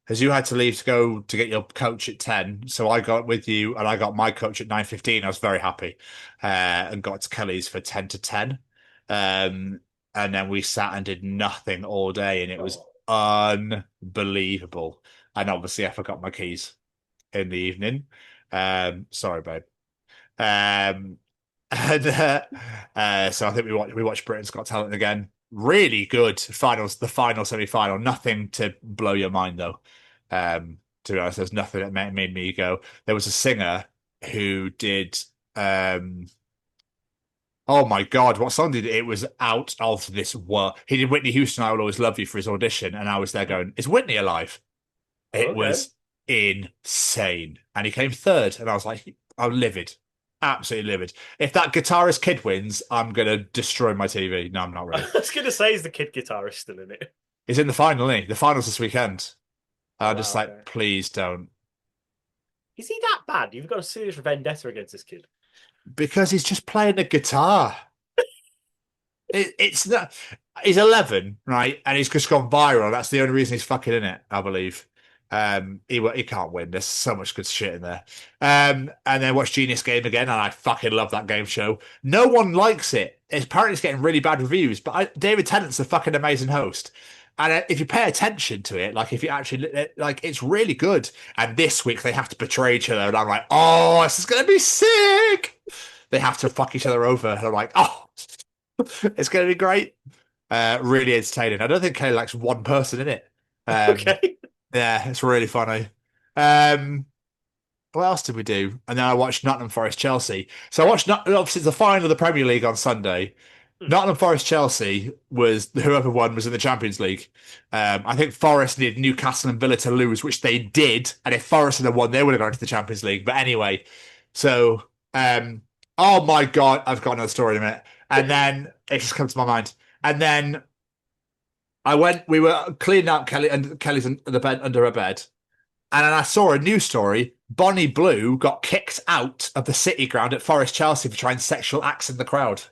because you had to leave to go to get your coach at 10. So I got with you and I got my coach at 9:15. I was very happy and got to Kelly's for 10 to 10. And then we sat and did nothing all day and it was unbelievable. And obviously I forgot my keys in the evening. Sorry, babe. And so I think we watched Britain's Got Talent again. Really good the final semi-final. Nothing to blow your mind though. To be honest, there's nothing that made me go. There was a singer who did oh my God, what song did it? It was out of this world. He did Whitney Houston, I Will Always Love You for his audition, and I was there going, is Whitney alive? It was insane. And he came third, and I was like, I'm livid. Absolutely livid. If that guitarist kid wins, I'm going to destroy my TV. No, I'm not really. I was going to say, is the kid guitarist still in it? He's in the final, isn't he? The final's this weekend. I'm just like, please don't. Is he that bad? You've got a serious vendetta against this kid. Because he's just playing the guitar. It's not. He's 11, right? And he's just gone viral. That's the only reason he's fucking in it, I believe. He can't win. There's so much good shit in there. And then watch Genius Game again, and I fucking love that game show. No one likes it. Apparently, it's getting really bad reviews. But David Tennant's a fucking amazing host. And if you pay attention to it, like if you actually like, it's really good. And this week they have to betray each other, and I'm like, oh, this is gonna be sick. They have to fuck each other over, and I'm like, oh, it's gonna be great. Really entertaining. I don't think Kelly likes one person in it. Okay. Yeah, it's really funny. What else did we do? And then I watched Nottingham Forest Chelsea. So I watched obviously the final of the Premier League on Sunday. Nottingham Forest Chelsea was whoever won was in the Champions League. I think Forest needed Newcastle and Villa to lose, which they did. And if Forest had won, they would have gone to the Champions League. But anyway, so oh my God, I've got another story in a minute. And then it just comes to my mind. And then we were cleaning out Kelly's under her bed. And then I saw a news story. Bonnie Blue got kicked out of the City ground at Forest Chelsea for trying sexual acts in the crowd.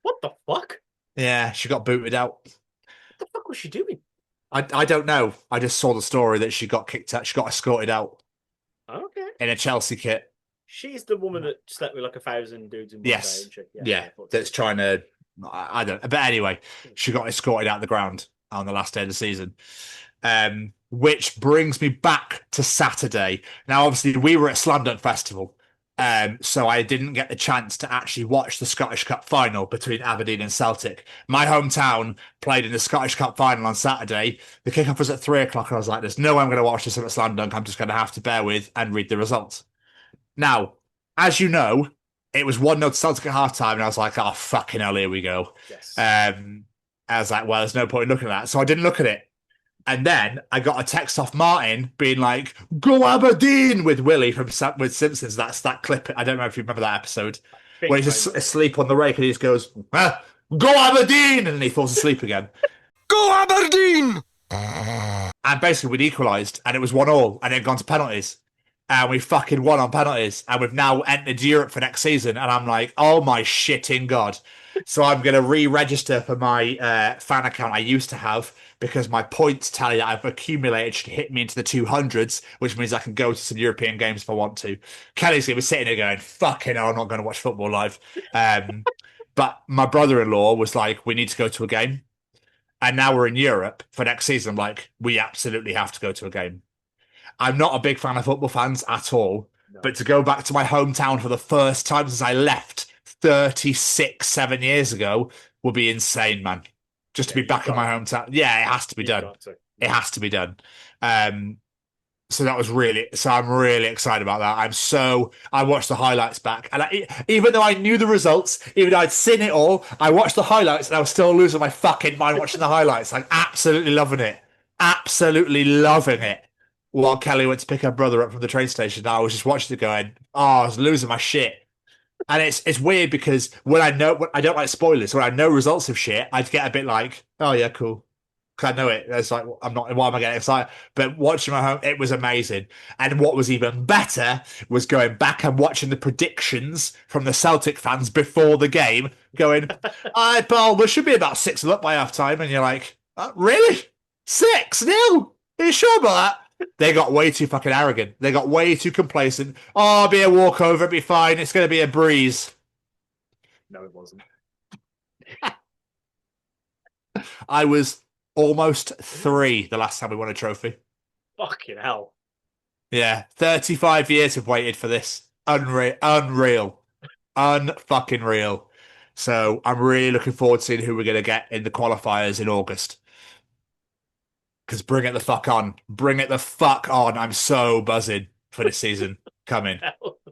What the fuck? Yeah, she got booted out. What the fuck was she doing? I don't know. I just saw the story that she got kicked out. She got escorted out. Okay. In a Chelsea kit. She's the woman that slept with like 1,000 dudes in one yes. day. Yeah. That's trying to. I don't. But anyway, she got escorted out the ground on the last day of the season. Which brings me back to Saturday. Now, obviously, we were at Slam Dunk Festival. So I didn't get the chance to actually watch the Scottish Cup final between Aberdeen and Celtic. My hometown played in the Scottish Cup final on Saturday. The kickoff was at 3:00, and I was like, there's no way I'm going to watch this at Slam Dunk. I'm just going to have to bear with and read the results. Now, as you know, it was 1-0 to Celtic at halftime, and I was like, oh, fucking hell, here we go. Yes. I was like, well, there's no point in looking at that. So I didn't look at it. And then I got a text off Martin being like, go Aberdeen with Willie with Simpsons. That's that clip. I don't know if you remember that episode where he's just asleep on the rake and he just goes, go Aberdeen! And then he falls asleep again. Go Aberdeen! And basically we'd equalised and it was 1-1 and it had gone to penalties. And we fucking won on penalties. And we've now entered Europe for next season. And I'm like, oh my shitting God. So I'm going to re-register for my fan account I used to have because my points tally that I've accumulated should hit me into the 200s, which means I can go to some European games if I want to. Kelly's going to be sitting there going, fucking hell, I'm not going to watch football live. But my brother-in-law was like, we need to go to a game. And now we're in Europe for next season. I'm like, we absolutely have to go to a game. I'm not a big fan of football fans at all. No. But to go back to my hometown for the first time since I left 7 years ago would be insane, man. Just to be back in my hometown. Yeah, it has to be done. It has to be done. So that was I'm really excited about that. I watched the highlights back. And even though I knew the results, even though I'd seen it all, I watched the highlights and I was still losing my fucking mind watching the highlights. Like, absolutely loving it. Absolutely loving it. While Kelly went to pick her brother up from the train station, I was just watching it going, I was losing my shit. And it's weird because when I don't like spoilers. When I know results of shit, I'd get a bit like, oh yeah, cool. Because I know it. It's like, why am I getting excited? But watching my home, it was amazing. And what was even better was going back and watching the predictions from the Celtic fans before the game, going, Paul, we should be about 6-0 up by half time. And you're like, really? 6-0? Are you sure about that? They got way too fucking arrogant. They got way too complacent. Oh, it'll be a walkover. It'll be fine. It's going to be a breeze. No, it wasn't. I was almost 3 the last time we won a trophy. Fucking hell. Yeah, 35 years have waited for this. Unreal. Unfucking real. So I'm really looking forward to seeing who we're going to get in the qualifiers in August. Because bring it the fuck on. Bring it the fuck on. I'm so buzzing for this season coming.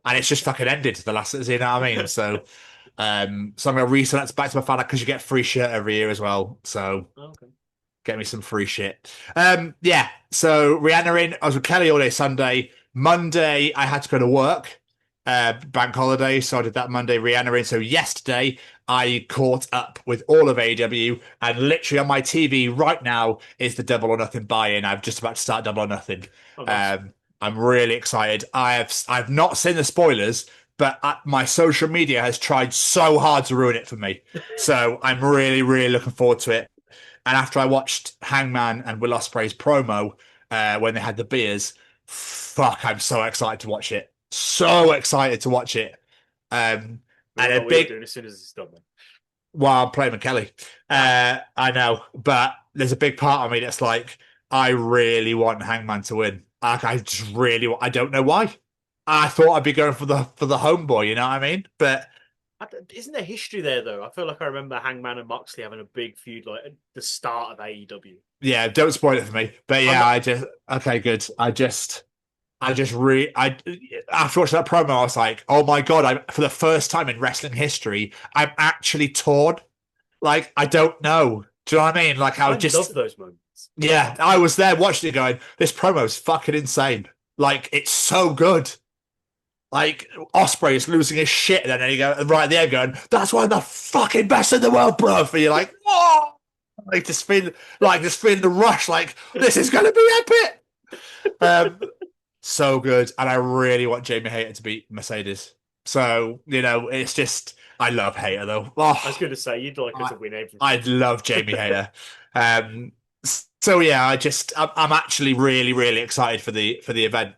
And it's just fucking ended the last, you know what I mean? So I'm going to resell that back to my fan because you get a free shirt every year as well. So get me some free shit. Yeah. So Rihanna in. I was with Kelly all day Sunday. Monday, I had to go to work. Bank holiday, so I did that Monday. Rihanna in. So yesterday, I caught up with all of AEW, and literally on my TV right now is the Double or Nothing buy-in. I'm just about to start Double or Nothing. Oh, nice. I'm really excited. I've not seen the spoilers, but my social media has tried so hard to ruin it for me. So I'm really, really looking forward to it. And after I watched Hangman and Will Ospreay's promo when they had the beers, fuck, I'm so excited to watch it. So excited to watch it. And a big doing as soon as it's done. Then. Well, I'm playing with Kelly. I know, but there's a big part of me that's like, I really want Hangman to win. Like, I don't know why. I thought I'd be going for the homeboy, you know what I mean? But isn't there history there though? I feel like I remember Hangman and Moxley having a big feud like at the start of AEW. Yeah, don't spoil it for me. But yeah, okay, good. After watching that promo, I was like, oh my God, for the first time in wrestling history, I'm actually torn. Like, I don't know. Do you know what I mean? Like, I love those moments. Yeah, I was there watching it going, this promo is fucking insane. Like, it's so good. Like, Ospreay is losing his shit, and then you go right at the end going, that's one of the fucking best in the world, bro. And you're like, whoa! Like, just feeling the rush, like, this is going to be epic. So good, and I really want Jamie Hayter to beat Mercedes. So, you know, it's just, I love Hayter though. Oh, I was going to say you'd like her to win everything. I'd love Jamie Hayter. So yeah, I'm actually really, really excited for the event.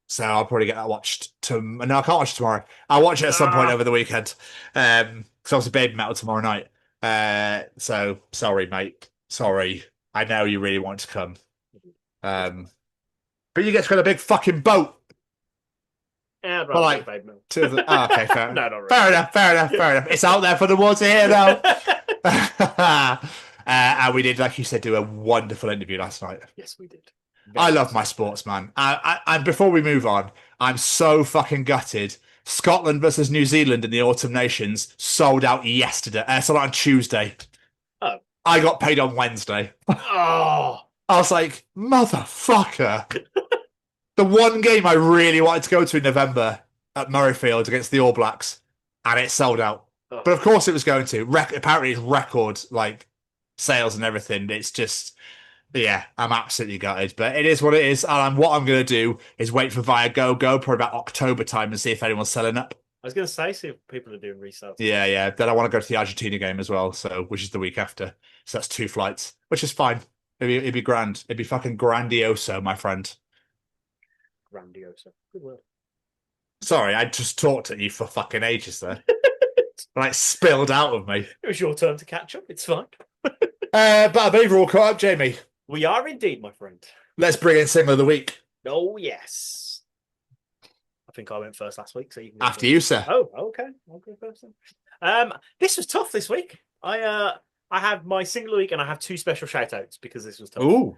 So I'll probably get that watched. No, I can't watch it tomorrow. I'll watch it at some point over the weekend. Because obviously Baby Metal tomorrow night. So sorry, mate. Sorry. I know you really want to come. But you get to go on a big fucking boat. Yeah, I'd rather Baby Metal. Okay, fair enough. No, not really. Fair enough. It's out there for the water here now. And we did, like you said, do a wonderful interview last night. Yes, we did. I love my sports, man. And before we move on, I'm so fucking gutted. Scotland versus New Zealand in the Autumn Nations sold out yesterday. Sold out on Tuesday. Oh. I got paid on Wednesday. Oh. I was like, motherfucker. The one game I really wanted to go to in November at Murrayfield against the All Blacks, and it sold out. Oh. But of course it was going to. Apparently it's record, like, sales and everything. It's just... Yeah, I'm absolutely gutted, but it is what it is. And what I'm going to do is wait for Viagogo probably about October time and see if anyone's selling up. I was going to say, see if people are doing resales. Yeah. Then I want to go to the Argentina game as well, which is the week after. So that's 2 flights, which is fine. It'd be grand. It'd be fucking grandioso, my friend. Grandioso. Good word. Sorry, I just talked at you for fucking ages there. Like, spilled out of me. It was your turn to catch up. It's fine. But I believe we're all caught up, Jamie. We are indeed, my friend. Let's bring in Single of the Week. Oh, yes. I think I went first last week, so you can After you, sir. Oh, okay. I'll go first then. This was tough this week. I have my Single of the Week and I have 2 special shout-outs because this was tough. Ooh.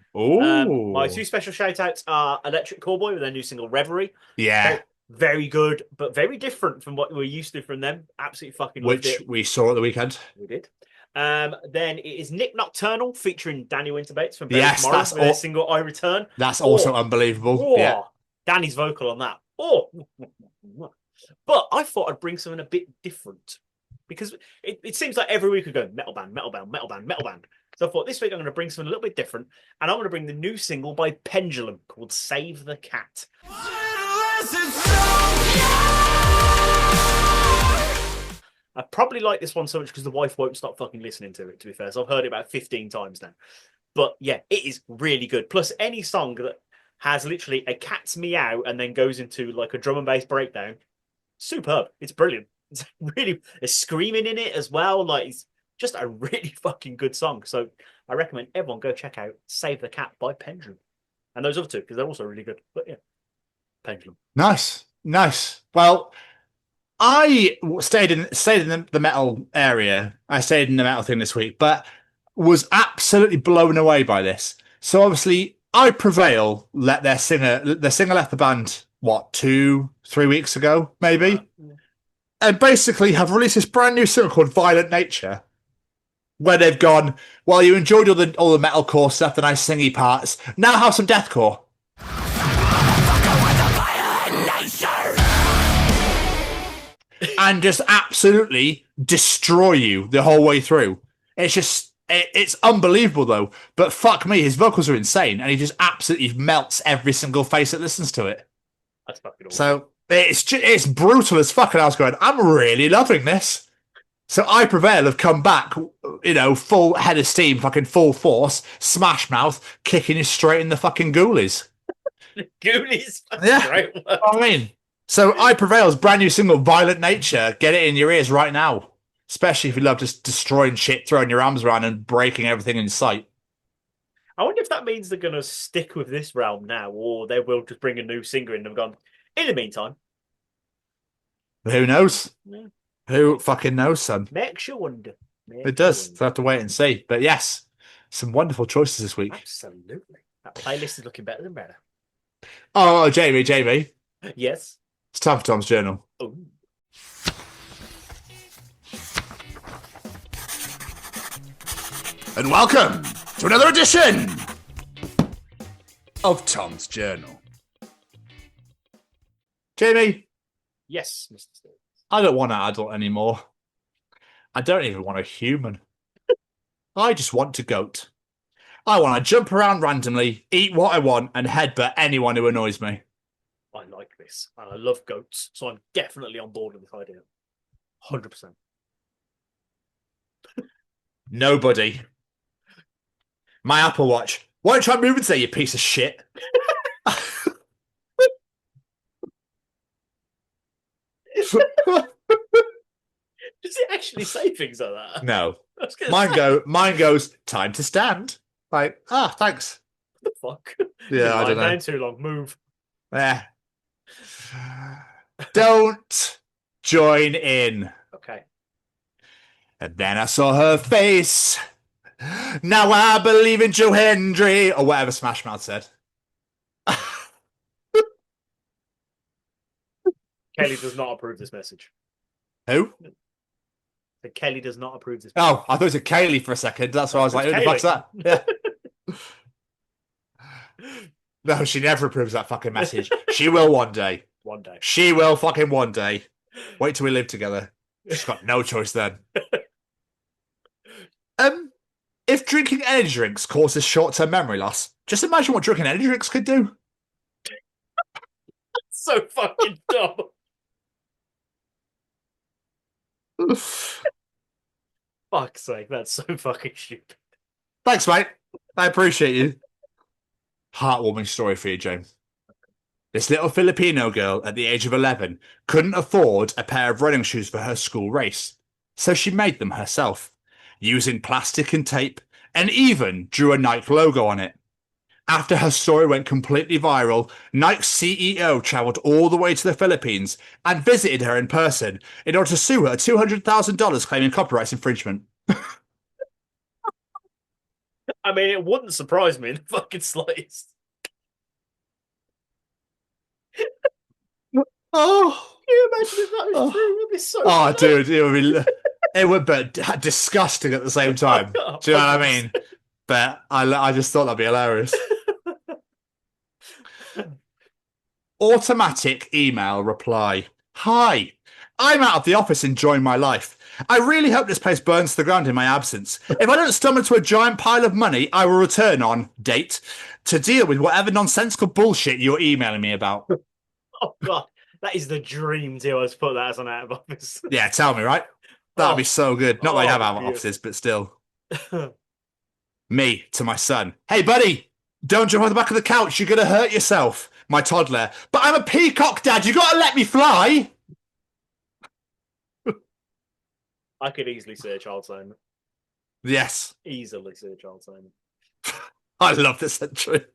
My 2 special shout-outs are Electric Callboy with their new single, Reverie. Yeah. Very good, but very different from what we're used to from them. Absolutely fucking loved it. Which we saw at the weekend. We did. Then it is Nick Nocturnal featuring Danny Winterbates from that's their single I Return. That's also unbelievable. Yeah. Danny's vocal on that. But I thought I'd bring something a bit different because it seems like every week we go metal band. So I thought this week I'm going to bring something a little bit different, and I'm going to bring the new single by Pendulum called Save the Cat. I probably like this one so much because the wife won't stop fucking listening to it, to be fair. So I've heard it about 15 times now. But yeah, it is really good. Plus, any song that has literally a cat's meow and then goes into like a drum and bass breakdown, superb. It's brilliant. It's really, there's screaming in it as well. Like, it's just a really fucking good song. So I recommend everyone go check out Save the Cat by Pendulum. And those other two, because they're also really good. But yeah, Pendulum. Nice. Well, I stayed in the metal area. I stayed in the metal thing this week, but was absolutely blown away by this. So obviously, I Prevail let their singer left the band, 2-3 weeks ago, maybe? And basically have released this brand new single called Violent Nature, where they've gone, well, you enjoyed all the metalcore stuff, the nice singy parts, now have some deathcore. And just absolutely destroy you the whole way through. It's unbelievable though. But fuck me, his vocals are insane, and he just absolutely melts every single face that listens to it. That's fucking awesome. So it's brutal as fuck. And I was going, I'm really loving this. So I Prevail have come back, full head of steam, fucking full force, smash mouth, kicking you straight in the fucking ghoulies. Ghoulies, yeah. Great word. I mean. So I Prevail's brand new single, Violent Nature. Get it in your ears right now. Especially if you love just destroying shit, throwing your arms around and breaking everything in sight. I wonder if that means they're going to stick with this realm now, or they will just bring a new singer in and gone, in the meantime. Who knows? Yeah. Who fucking knows, son? Makes you wonder. It does. So I have to wait and see. But yes, some wonderful choices this week. Absolutely. That playlist is looking better than better. Oh, Jamie. Yes. It's time for Tom's Journal. Ooh. And welcome to another edition of Tom's Journal. Jamie. Yes, Mr. Steve. I don't want an adult anymore. I don't even want a human. I just want to goat. I want to jump around randomly, eat what I want, and headbutt anyone who annoys me. I like this. And I love goats, so I'm definitely on board with this idea. 100%. Nobody. My Apple Watch. Why don't you try moving today, you piece of shit? Does it actually say things like that? No. Mine goes, time to stand. Like, thanks. What the fuck? Yeah, I don't know. Down too long. Move. Yeah. Don't join in. Okay. And then I saw her face. Now I believe in Joe Hendry, or whatever Smash Mouth said. Kelly does not approve this message. Who? But Kelly does not approve this. Oh, I thought it was Kaylee for a second. That's why I was like, who the fuck's that? Yeah. No, she never approves that fucking message. She will one day. One day. She will fucking one day. Wait till we live together. She's got no choice then. If drinking energy drinks causes short-term memory loss, just imagine what drinking energy drinks could do. So fucking dumb. Fuck's sake, that's so fucking stupid. Thanks, mate. I appreciate you. Heartwarming story for you, James. This little Filipino girl at the age of 11 couldn't afford a pair of running shoes for her school race, so she made them herself, using plastic and tape, and even drew a Nike logo on it. After her story went completely viral, Nike's CEO travelled all the way to the Philippines and visited her in person in order to sue her $200,000 claiming copyright infringement. I mean, it wouldn't surprise me in the fucking slightest. Oh, can you imagine if that was true? It would be so. Oh, dude, it would be disgusting at the same time. Do you know what I mean? But I just thought that'd be hilarious. Automatic email reply. Hi, I'm out of the office enjoying my life. I really hope this place burns to the ground in my absence. If I don't stumble into a giant pile of money, I will return on date to deal with whatever nonsensical bullshit you're emailing me about. Oh, God. That is the dream to us put that as an out of office. Yeah, tell me, right? That'd be so good. Not that I have out of offices, but still. Me to my son. Hey, buddy, don't jump on the back of the couch. You're going to hurt yourself. My toddler. But I'm a peacock, Dad. You got to let me fly. I could easily see a child saying that. Yes. Easily see a child saying that. I love this entry.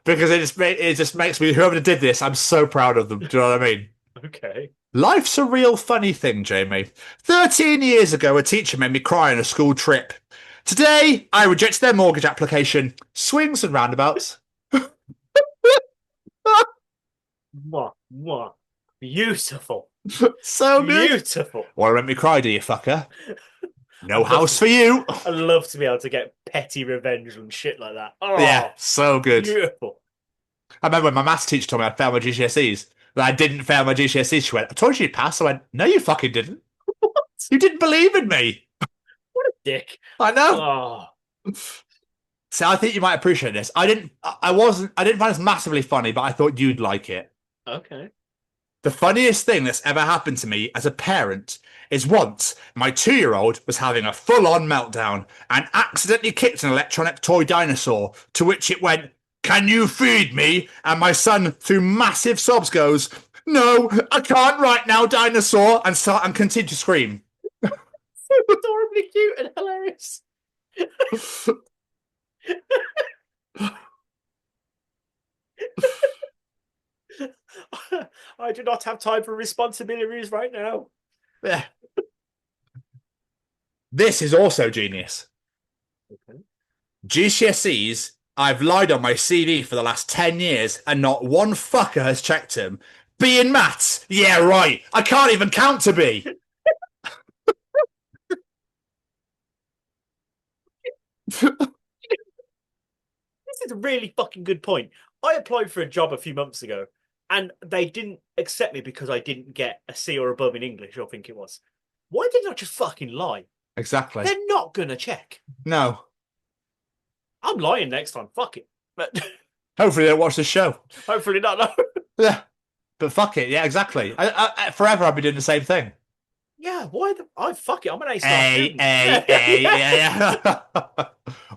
Because it just makes me, whoever did this, I'm so proud of them. Do you know what I mean? Okay. Life's a real funny thing, Jamie. 13 years ago, a teacher made me cry on a school trip. Today, I reject their mortgage application. Swings and roundabouts. Mwah, mwah. Beautiful. So good. Beautiful. Want to make me cry, do you, fucker? No house for you. I love to be able to get petty revenge and shit like that. Oh, Yeah, so good. beautiful. I remember when my maths teacher told me I'd failed my GCSEs. That I didn't fail my GCSEs. She went, I told you you'd pass. I went, no, you fucking didn't. What? You didn't believe in me. What a dick. I know. Oh. So I think you might appreciate this. I didn't find this massively funny, but I thought you'd like it. Okay. The funniest thing that's ever happened to me as a parent is once my 2-year-old was having a full-on meltdown and accidentally kicked an electronic toy dinosaur, to which it went, can you feed me? And my son, through massive sobs, goes, no, I can't right now, dinosaur, and continue to scream. So adorably cute and hilarious. I do not have time for responsibilities right now. Yeah. This is also genius. Okay. GCSEs, I've lied on my CV for the last 10 years and not one fucker has checked them. B in maths? Yeah, right. I can't even count to B. This is a really fucking good point. I applied for a job a few months ago and they didn't accept me because I didn't get a C or above in English, I think it was. Why didn't I just fucking lie? Exactly. They're not going to check. No. I'm lying next time. Fuck it. But Hopefully they don't watch the show. hopefully not. No. Yeah. But fuck it. Yeah, exactly. Forever I'll be doing the same thing. Yeah, why the... Oh, fuck it. I'm an A-star student. Yeah.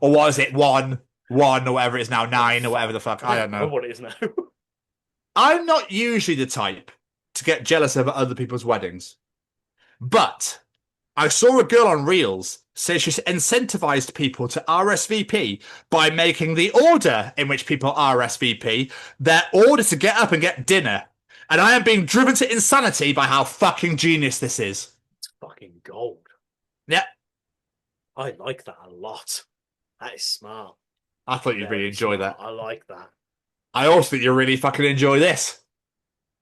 Or what is it? One or whatever it is now, 9 or whatever the fuck. I don't know. What it is now. I'm not usually the type to get jealous about other people's weddings. But I saw a girl on Reels say she's incentivized people to RSVP by making the order in which people RSVP their order to get up and get dinner. And I am being driven to insanity by how fucking genius this is. It's fucking gold. Yeah. I like that a lot. That is smart. I thought you'd really enjoy that. I like that. I also think you'll really fucking enjoy this.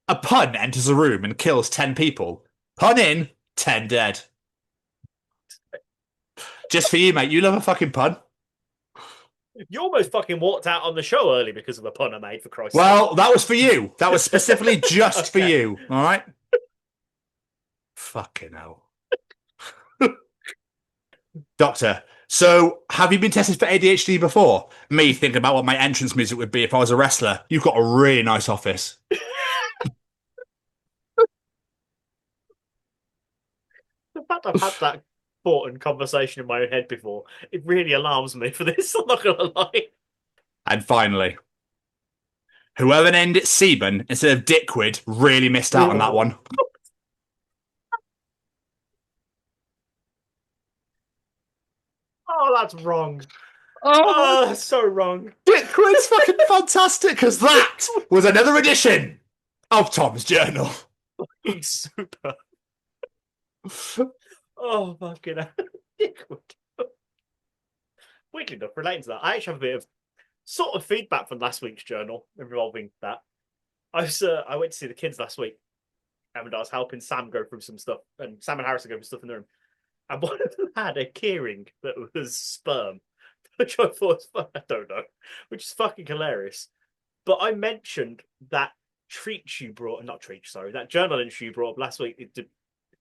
A pun enters a room and kills 10 people. Pun in, 10 dead. Just for you, mate. You love a fucking pun. You almost fucking walked out on the show early because of the pun I made, for Christ's sake. Well, that was for you. That was specifically just for you. All right? Fucking hell. Doctor, so have you been tested for ADHD before? Me thinking about what my entrance music would be if I was a wrestler. You've got a really nice office. The fact I've had that thought and conversation in my own head before, it really alarms me for this. I'm not going to lie. And finally, whoever named it Seaman instead of Dickwood really missed out on that one. Oh, that's wrong. Oh, that's so wrong. Dickwood's fucking fantastic because that was another edition of Tom's Journal. He's super. Oh, fucking hell. Dickwood. Weirdly enough, relating to that, I actually have a bit of sort of feedback from last week's journal involving that. I went to see the kids last week, and I was helping Sam go through some stuff, and Sam and Harrison go through stuff in the room. And one of them had a keyring that was sperm, which I thought was, I don't know, which is fucking hilarious. But I mentioned that that journal entry you brought up last week,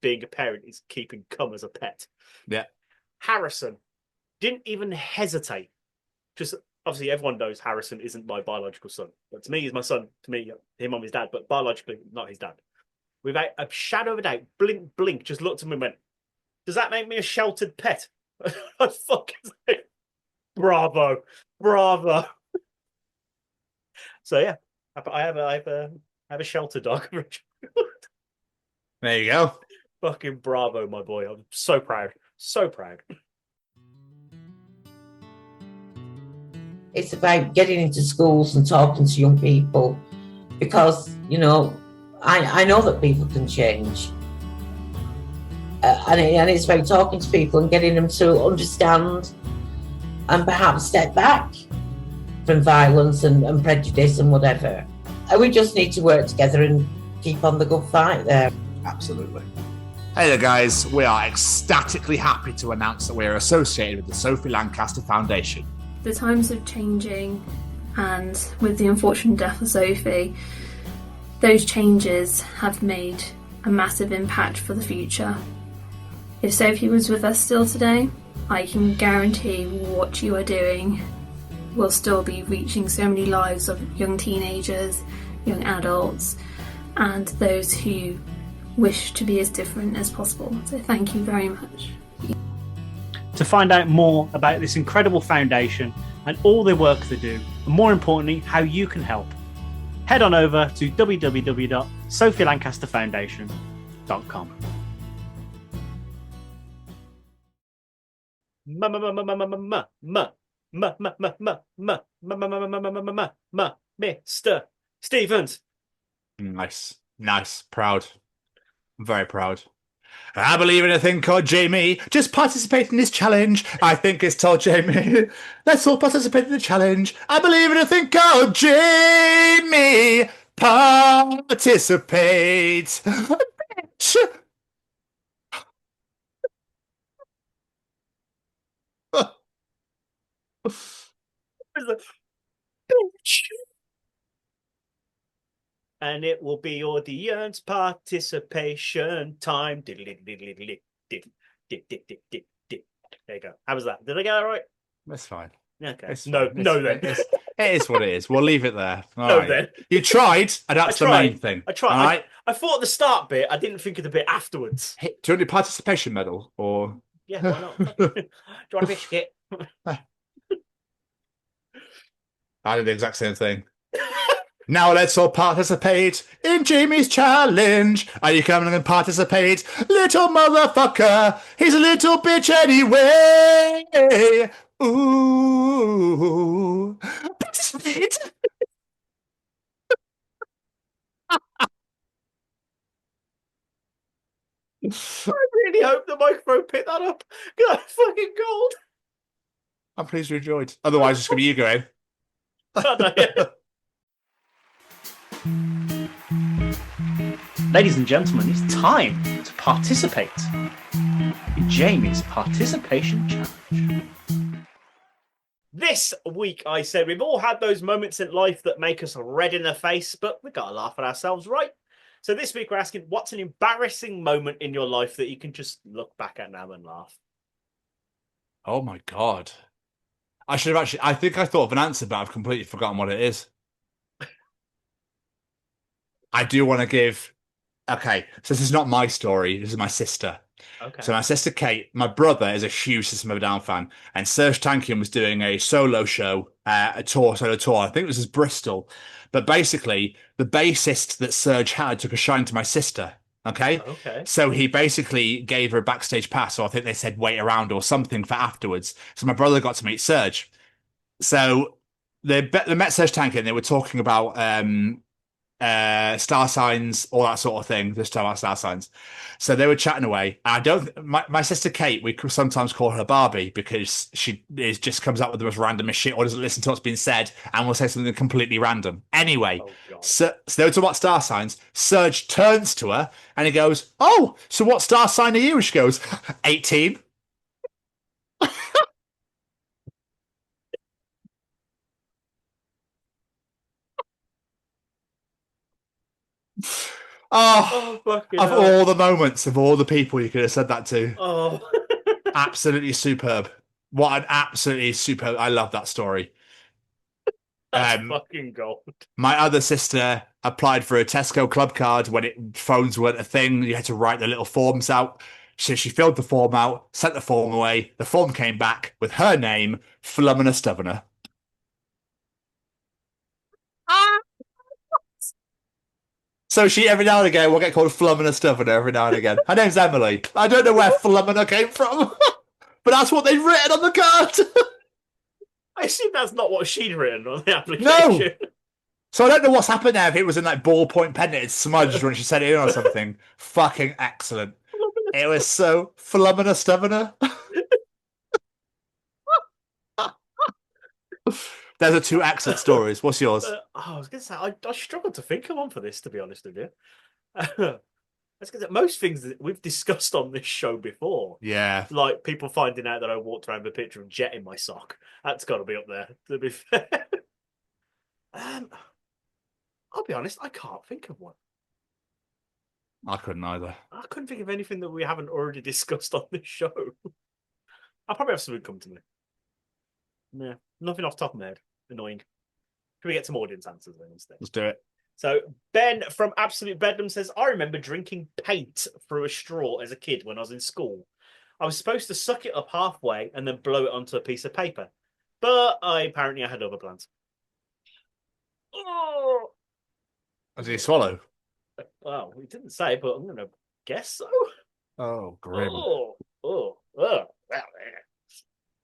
being a parent is keeping cum as a pet. Yeah. Harrison didn't even hesitate. Just obviously everyone knows Harrison isn't my biological son. But to me, he's my son. To me, him, I'm his dad, but biologically, not his dad. Without a shadow of a doubt, blink, just looked at me and went, does that make me a sheltered pet? I fucking say, Bravo. So yeah, I have a shelter dog. There you go. Fucking bravo, my boy. I'm so proud. So proud. It's about getting into schools and talking to young people because, you know, I know that people can change. And it's about talking to people and getting them to understand and perhaps step back from violence and prejudice and whatever. And we just need to work together and keep on the good fight there. Absolutely. Hey there, guys. We are ecstatically happy to announce that we are associated with the Sophie Lancaster Foundation. The times are changing, and with the unfortunate death of Sophie, those changes have made a massive impact for the future. If Sophie was with us still today, I can guarantee what you are doing will still be reaching so many lives of young teenagers, young adults, and those who wish to be as different as possible. So thank you very much. To find out more about this incredible foundation and all the work they do, and more importantly, how you can help, head on over to www.sophielancasterfoundation.com. Mr. Stevens. Nice. Proud. I'm very proud. I believe in a thing called Jamie. Just participate in this challenge. I think it's told Jamie. Let's all participate in the challenge. I believe in a thing called Jamie. Participate. Bitch. And it will be audience participation time. There you go. How was that? Did I get that right? That's fine. Okay. It's No, fine. then. It is what it is. We'll leave it there. All No, right. then. You tried, and that's the main thing. I tried. All right? I thought the start bit. I didn't think of the bit afterwards. Hey, do you want a participation medal? Or Yeah, why not? Do you want a biscuit? I did the exact same thing. Now let's all participate in Jamie's challenge. Are you coming and participate? Little motherfucker, he's a little bitch anyway. Ooh, participate. I really hope the microphone picked that up. That's fucking gold. I'm pleased you enjoyed. Otherwise, it's going to be you going. Ladies and gentlemen, it's time to participate in Jamie's participation challenge. This week, I said we've all had those moments in life that make us red in the face, but we got to laugh at ourselves, right? So this week, we're asking, what's an embarrassing moment in your life that you can just look back at now and laugh? Oh my God. I should have I think I thought of an answer, but I've completely forgotten what it is. I do want to give. Okay, so this is not my story. This is my sister. Okay. So my sister Kate, my brother is a huge System of a Down fan, and Serge Tankian was doing a solo show, solo tour. I think it was his Bristol, but basically the bassist that Serge had took a shine to my sister. Okay. So he basically gave her a backstage pass, or I think they said wait around or something for afterwards. So my brother got to meet Serge. So they met Serge Tankian. They were talking about star signs, all that sort of thing. Just about star signs. So they were chatting away. My sister Kate, we sometimes call her Barbie because she just comes up with the most randomest shit or doesn't listen to what's been said and will say something completely random. Anyway, so they were talking about star signs. Serge turns to her and he goes, "Oh, so what star sign are you?" And she goes, 18. Of all the moments, of all the people you could have said that to. Oh. Absolutely superb. What an absolutely superb. I love that story. That's fucking gold. My other sister applied for a Tesco club card when phones weren't a thing. You had to write the little forms out. So she filled the form out, sent the form away. The form came back with her name, Flumina Stuvena. So she, every now and again, will get called Flumina Stuvena every now and again. Her name's Emily. I don't know where Flumina came from, but that's what they'd written on the card. I assume that's not what she'd written on the application. No. So I don't know what's happened there, if it was in like ballpoint pen that it's smudged when she sent it in or something. Fucking excellent. It was so Flumina Stuvena. There's the two excellent stories. What's yours? I was going to say, I struggled to think of one for this, to be honest with you. That's because most things that we've discussed on this show before. Yeah. Like people finding out that I walked around with a picture of Jet in my sock. That's got to be up there, to be fair. I'll be honest, I can't think of one. I couldn't either. I couldn't think of anything that we haven't already discussed on this show. I'll probably have something come to me. No, nothing off the top of my head. Annoying. Can we get some audience answers then instead? Let's do it. So Ben from Absolute Bedlam says, I remember drinking paint through a straw as a kid when I was in school. I was supposed to suck it up halfway and then blow it onto a piece of paper. But apparently I had other plans. Oh! Did he swallow? Well, he didn't say, but I'm going to guess so. Oh, grim.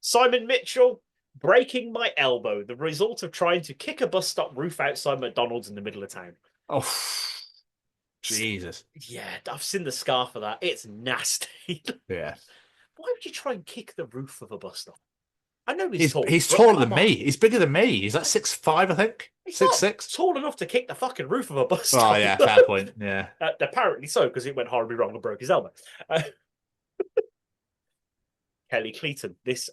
Simon Mitchell, breaking my elbow, the result of trying to kick a bus stop roof outside McDonald's in the middle of town. Oh, Jesus. Yeah, I've seen the scar for that. It's nasty. Yeah. Why would you try and kick the roof of a bus stop? I know He's taller than me. He's bigger than me. He's like 6'5", I think. 6'6". Tall enough to kick the fucking roof of a bus stop. Oh, yeah, fair point. Yeah. Apparently so, because it went horribly wrong and broke his elbow. Kelly Cleaton, this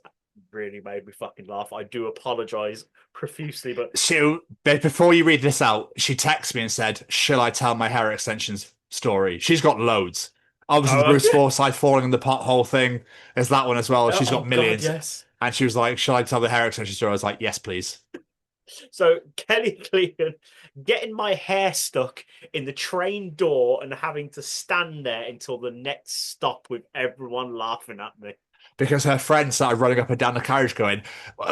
really made me fucking laugh. I do apologise profusely, but... So, before you read this out, she texted me and said, shall I tell my hair extensions story? She's got loads. Obviously, the Bruce Forsyth falling in the pothole thing. There's that one as well. She's got millions. God, yes. And she was like, shall I tell the hair extension story? I was like, yes, please. So, Kelly Cleaton, getting my hair stuck in the train door and having to stand there until the next stop with everyone laughing at me. Because her friend started running up and down the carriage going,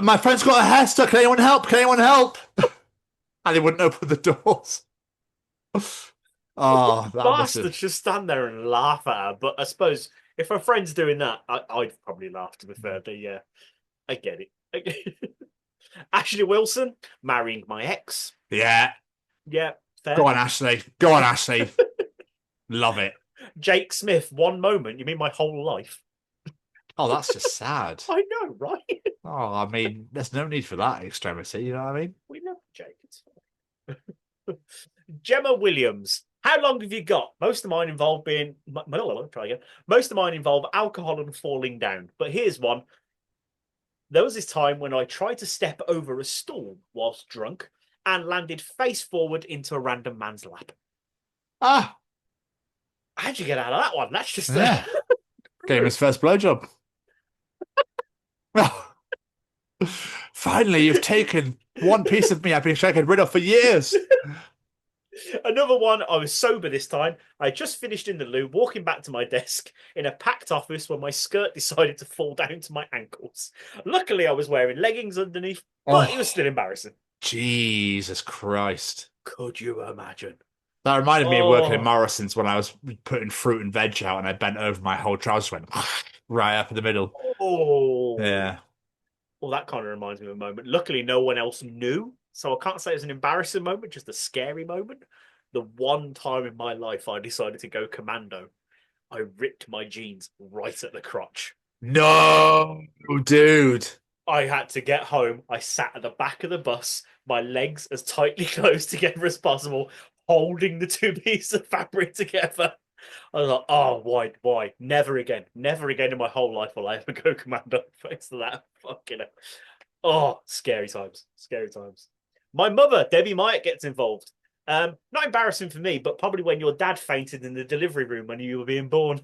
my friend's got her hair stuck. Can anyone help? Can anyone help? And they wouldn't open the doors. Oh, that bastards just stand there and laugh at her. But I suppose if her friend's doing that, I'd probably laugh, to be fair. But yeah, I get it. Ashley Wilson, marrying my ex. Yeah. Yeah, fair. Go on, Ashley. Go on, Ashley. Love it. Jake Smith, one moment. You mean my whole life? Oh, that's just sad. I know, right? Oh, I mean, there's no need for that extremity, you know what I mean? We love Jake. It's fine. Gemma Williams, how long have you got? Most of mine involve Most of mine involve alcohol and falling down. But here's one. There was this time when I tried to step over a stool whilst drunk and landed face forward into a random man's lap. Ah! How'd you get out of that one? That's just... Yeah. Gave him his first blowjob. Finally, you've taken one piece of me I've been trying to get rid of for years. Another one, I was sober this time. I just finished in the loo, walking back to my desk in a packed office when my skirt decided to fall down to my ankles. Luckily, I was wearing leggings underneath, but it was still embarrassing. Jesus Christ. Could you imagine? That reminded me of working in Morrison's when I was putting fruit and veg out and I bent over, my whole trousers went right up in the middle. Oh. Yeah. Well, that kind of reminds me of a moment. Luckily, no one else knew. So I can't say it was an embarrassing moment, just a scary moment. The one time in my life I decided to go commando, I ripped my jeans right at the crotch. No, dude. I had to get home. I sat at the back of the bus, my legs as tightly closed together as possible, holding the two pieces of fabric together. I was like, oh, why? Never again in my whole life will I ever go commando. Thanks to that. Fucking hell. Oh, scary times. My mother, Debbie Myatt, gets involved. Not embarrassing for me, but probably when your dad fainted in the delivery room when you were being born.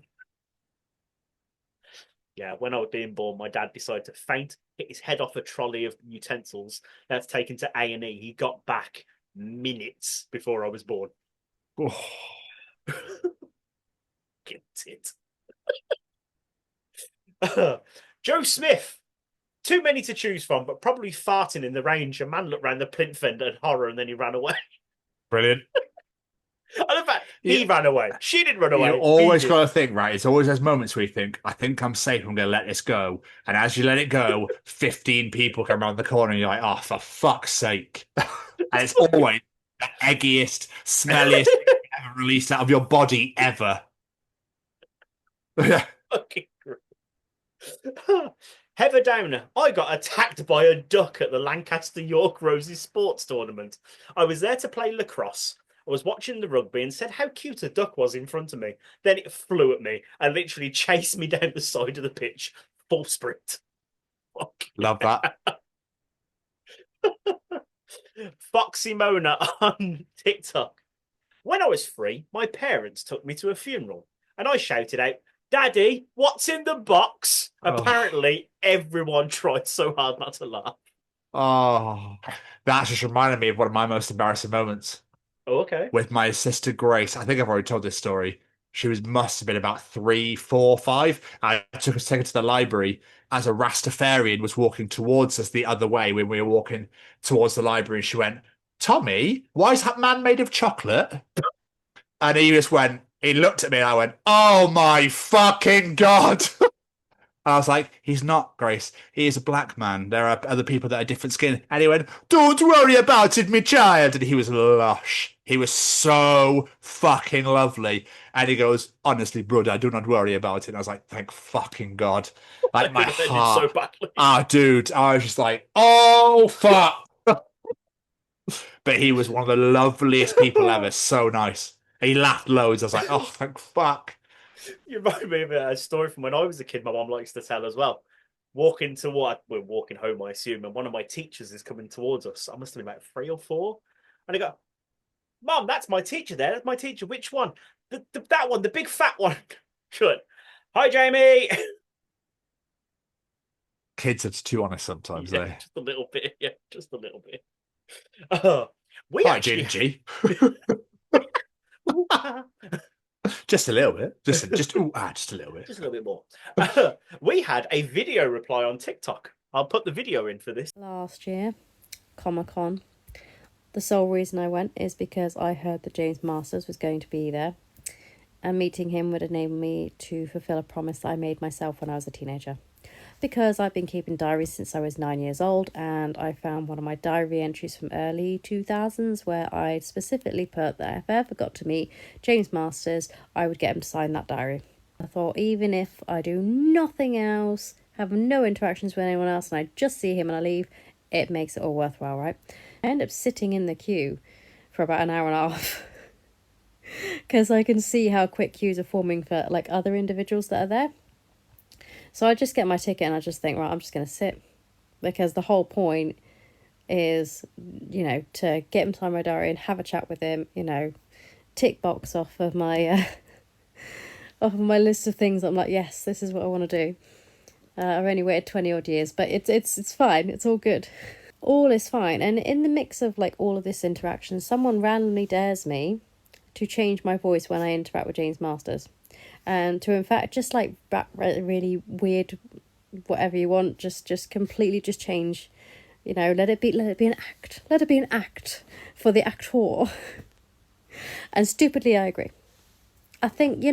Yeah, when I was being born, my dad decided to faint, hit his head off a trolley of utensils. That's taken to A&E. He got back minutes before I was born. Oh. Get it. Joe Smith. Too many to choose from, but probably farting in the range. A man looked round the plinth fender in horror and then he ran away. Brilliant. And in fact, he ran away. She didn't run away. You always got to think, right? It's always those moments where you think, I think I'm safe. I'm going to let this go. And as you let it go, 15 people come around the corner and you're like, oh, for fuck's sake. And it's always the eggiest, smelliest thing ever released out of your body ever. Fucking great. Heather Downer. I got attacked by a duck at the Lancaster York Roses sports tournament. I was there to play lacrosse. I was watching the rugby and said how cute a duck was in front of me. Then it flew at me and literally chased me down the side of the pitch. Full sprint. Fuck. Love that. Foxy Mona on TikTok. When I was free, my parents took me to a funeral and I shouted out, Daddy, what's in the box? Apparently, everyone tried so hard not to laugh. Oh, that just reminded me of one of my most embarrassing moments. Oh, okay. With my sister Grace. I think I've already told this story. She must have been about 3, 4, 5. I took her to the library as a Rastafarian was walking towards us the other way when we were walking towards the library. And she went, Tommy, why is that man made of chocolate? And he looked at me and I went, oh my fucking God. I was like, he's not, Grace. He is a black man. There are other people that are different skin. And he went, don't worry about it, me child. And he was lush. He was so fucking lovely. And he goes, honestly, brother, do not worry about it. And I was like, thank fucking God. Like my heart. So badly. Ah, dude. I was just like, oh, fuck. But he was one of the loveliest people ever. So nice. He laughed loads. I was like, oh, thank fuck. You remind me of a story from when I was a kid my mum likes to tell as well. We're walking home, I assume, and one of my teachers is coming towards us. I must have been about 3 or 4. And I go, Mum, that's my teacher there. That's my teacher. Which one? That one, the big fat one. Good. Hi, Jamie. Kids are too honest sometimes, though. Just a little bit. Yeah, just a little bit. Hi, Gingy. Just a little bit. Just a little bit. Just a little bit more. We had a video reply on TikTok. I'll put the video in for this. Last year, Comic-Con. The sole reason I went is because I heard that James Masters was going to be there. And meeting him would enable me to fulfill a promise that I made myself when I was a teenager. Because I've been keeping diaries since I was 9 years old, and I found one of my diary entries from early 2000s where I specifically put that if I ever got to meet James Masters, I would get him to sign that diary. I thought even if I do nothing else, have no interactions with anyone else, and I just see him and I leave, it makes it all worthwhile, right? I end up sitting in the queue for about an hour and a half because I can see how quick queues are forming for like other individuals that are there. So I just get my ticket and I just think, right, I'm just going to sit. Because the whole point is, to get him to sign my diary and have a chat with him, tick box off of my list of things. I'm like, yes, this is what I want to do. I've only waited 20 odd years, but it's fine. It's all good. All is fine. And in the mix of like all of this interaction, someone randomly dares me to change my voice when I interact with James Masters. And to in fact just like really weird whatever you want, just completely just change, let it be an act for the actor. And stupidly I agree. I think,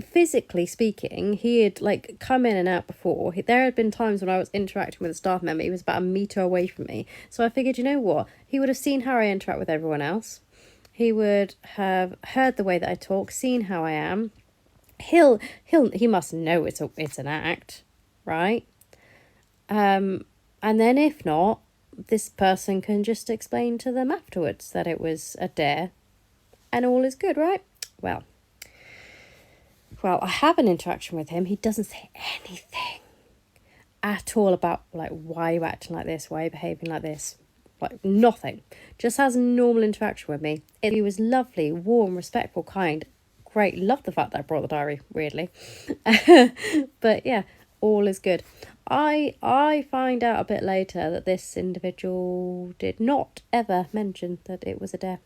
physically speaking, he had like come in and out before. There had been times when I was interacting with a staff member, he was about a metre away from me. So I figured, you know what, he would have seen how I interact with everyone else. He would have heard the way that I talk, seen how I am. He must know it's an act, right? And then if not, this person can just explain to them afterwards that it was a dare, and all is good, right? Well, I have an interaction with him. He doesn't say anything at all about like why are you acting like this, why are you behaving like this, like nothing. Just has a normal interaction with me. He was lovely, warm, respectful, kind. Great, love the fact that I brought the diary, weirdly. But yeah, all is good. I find out a bit later that this individual did not ever mention that it was a dare.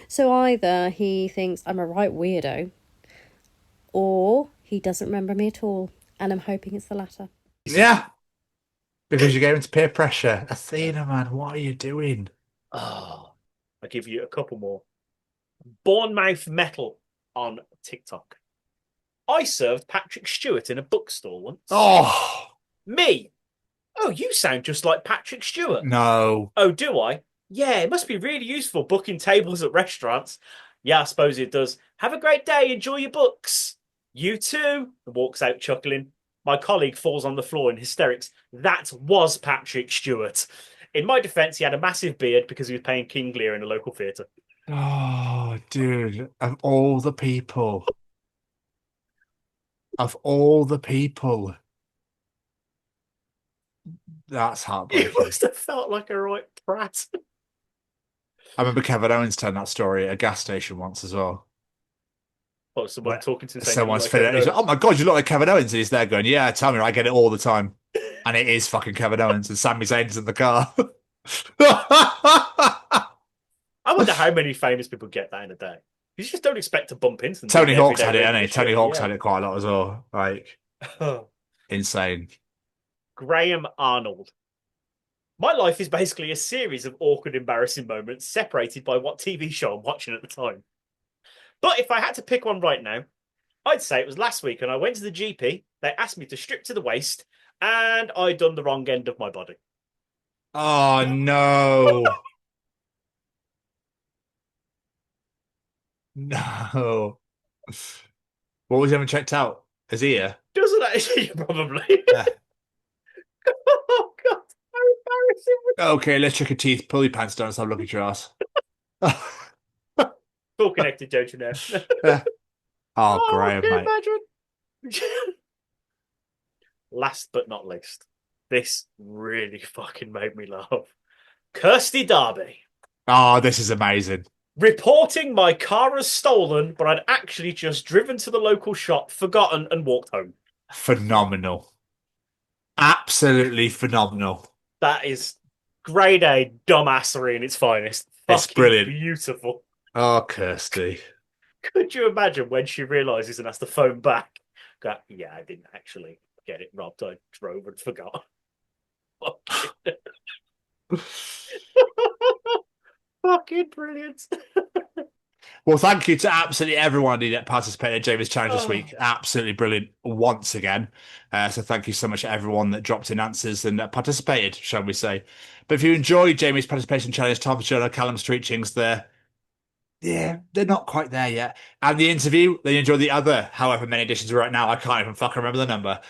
So either he thinks I'm a right weirdo, or he doesn't remember me at all. And I'm hoping it's the latter. Yeah. Because you're going to peer pressure. Athena, man, what are you doing? Oh, I'll give you a couple more. Bournemouth Metal on TikTok. I served Patrick Stewart in a bookstore once. Oh. Me? Oh, you sound just like Patrick Stewart. No. Oh, do I? Yeah, it must be really useful booking tables at restaurants. Yeah, I suppose it does. Have a great day. Enjoy your books. You too. And walks out chuckling. My colleague falls on the floor in hysterics. That was Patrick Stewart. In my defence, he had a massive beard because he was playing King Lear in a local theatre. Oh, dude. Of all the people. Of all the people. That's heartbreaking. He must have felt like a right prat. I remember Kevin Owens telling that story at a gas station once as well. Oh, someone talking to him. Someone's feeling he's like, oh my God, you look like Kevin Owens. And he's there going, yeah, tell me, I get it all the time. And it is fucking Kevin Owens. And Sami Zayn's in the car. I wonder how many famous people get that in a day. You just don't expect to bump into them. Tony Hawk's had it, hasn't he? Tony Hawk's had it quite a lot as well. Like, insane. Graham Arnold. My life is basically a series of awkward, embarrassing moments separated by what TV show I'm watching at the time. But if I had to pick one right now, I'd say it was last week and I went to the GP. They asked me to strip to the waist and I'd done the wrong end of my body. Oh, no. No. What was he having checked out? His ear? Doesn't it? Probably. Yeah. Oh, God. How embarrassing. Okay, let's check your teeth. Pull your pants down and have a look at your ass. All connected, don't you know? Yeah. Oh, Graham, can you mate. imagine? Last but not least, this really fucking made me laugh. Kirsty Darby. Oh, this is amazing. Reporting my car as stolen, but I'd actually just driven to the local shop, forgotten, and walked home. Phenomenal. Absolutely phenomenal. That is grade A dumbassery in its finest. It's Fucking brilliant. Beautiful. Oh, Kirsty. Could you imagine when she realises and has to phone back? Go, yeah, I didn't actually get it robbed. I drove and forgot. Fucking brilliant. Well, thank you to absolutely everyone that participated in Jamie's challenge this week. Absolutely brilliant once again. So thank you so much to everyone that dropped in answers and participated, shall we say. But if you enjoyed Jamie's participation challenge, Tom Fitzgerald, Callum's Streetchings, they're not quite there yet. And the interview, then you enjoy the other however many editions right now. I can't even fucking remember the number.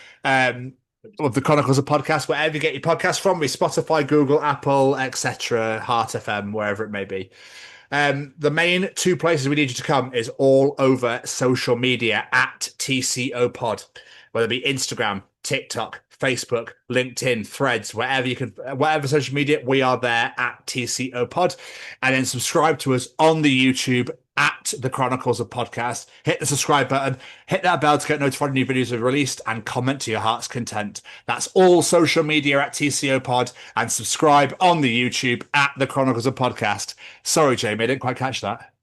Of the Chronicles of Podcast, wherever you get your podcast from, with Spotify, Google, Apple, etc., Heart FM, wherever it may be. The main two places we need you to come is all over social media at TCO Pod, whether it be Instagram, TikTok, Facebook, LinkedIn, Threads, whatever social media, we are there at TCO Pod. And then subscribe to us on the YouTube at the Chronicles of Podcast. Hit the subscribe button, hit that bell to get notified when new videos are released, and comment to your heart's content. That's all social media at TCO Pod, and subscribe on the YouTube at the Chronicles of Podcast. Sorry, Jamie, I didn't quite catch that.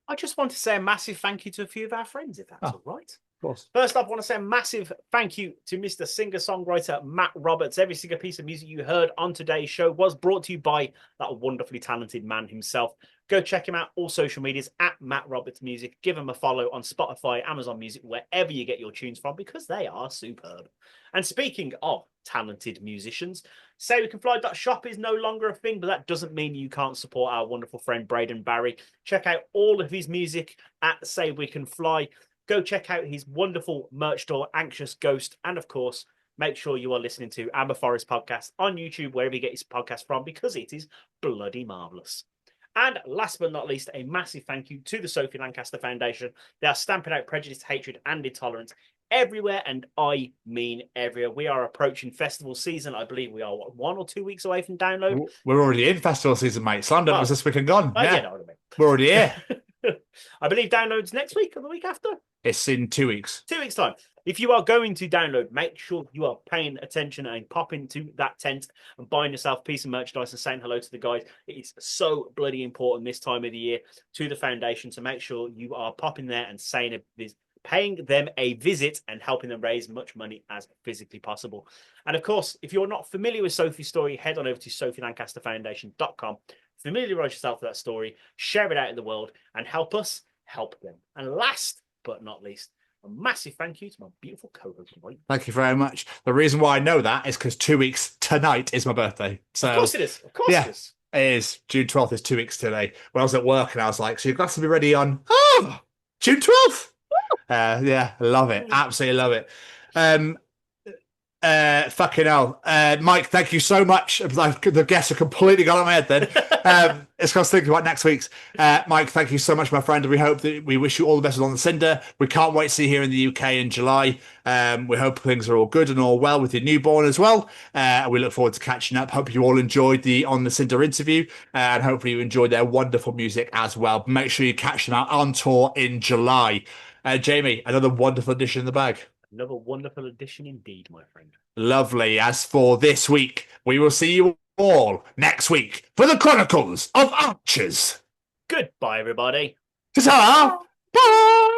I just want to say a massive thank you to a few of our friends, if that's all right. Of course. First up, I want to say a massive thank you to Mr. Singer-songwriter Matt Roberts. Every single piece of music you heard on today's show was brought to you by that wonderfully talented man himself. Go check him out, all social medias, at Matt Roberts Music. Give him a follow on Spotify, Amazon Music, wherever you get your tunes from, because they are superb. And speaking of talented musicians, SayWeCanFly.shop is no longer a thing, but that doesn't mean you can't support our wonderful friend Braden Barry. Check out all of his music at Say We Can Fly. Go check out his wonderful merch store, Anxious Ghost. And of course, make sure you are listening to Amber Forest Podcast on YouTube, wherever you get his podcast from, because it is bloody marvellous. And last but not least, a massive thank you to the Sophie Lancaster Foundation. They are stamping out prejudice, hatred, and intolerance everywhere, and I mean everywhere. We are approaching festival season. I believe we are, 1 or 2 weeks away from download? We're already in festival season, mate. Slamdon was this week and gone. Yeah, you know what I mean. We're already here. I believe downloads next week or the week after. It's in 2 weeks. 2 weeks' time. If you are going to download, make sure you are paying attention and pop into that tent and buying yourself a piece of merchandise and saying hello to the guys. It is so bloody important this time of the year to the foundation to make sure you are popping there and saying paying them a visit and helping them raise much money as physically possible. And of course, if you're not familiar with Sophie's story, head on over to sophielancasterfoundation.com. Familiarize yourself with that story, share it out in the world, and help us help them. And last but not least, a massive thank you to my beautiful co-host, Mike. Thank you very much. The reason why I know that is because 2 weeks tonight is my birthday. So, of course it is. Of course it is. It is. June 12th is 2 weeks today. When I was at work and I was like, so you've got to be ready on June 12th. Yeah, love it. Absolutely love it. Fucking hell. Mike, thank you so much. The guests are completely gone on my head then. It's because I was thinking about next week's. Mike, thank you so much, my friend. We wish you all the best on the Cinder. We can't wait to see you here in the UK in July. We hope things are all good and all well with your newborn as well. We look forward to catching up. Hope you all enjoyed the On the Cinder interview, and hopefully you enjoyed their wonderful music as well. Make sure you catch them out on tour in July. Jamie, another wonderful addition in the bag. Another wonderful addition indeed, my friend. Lovely. As for this week, we will see you all next week for the Chronicles of Archers. Goodbye, everybody. Ta-ta! Bye!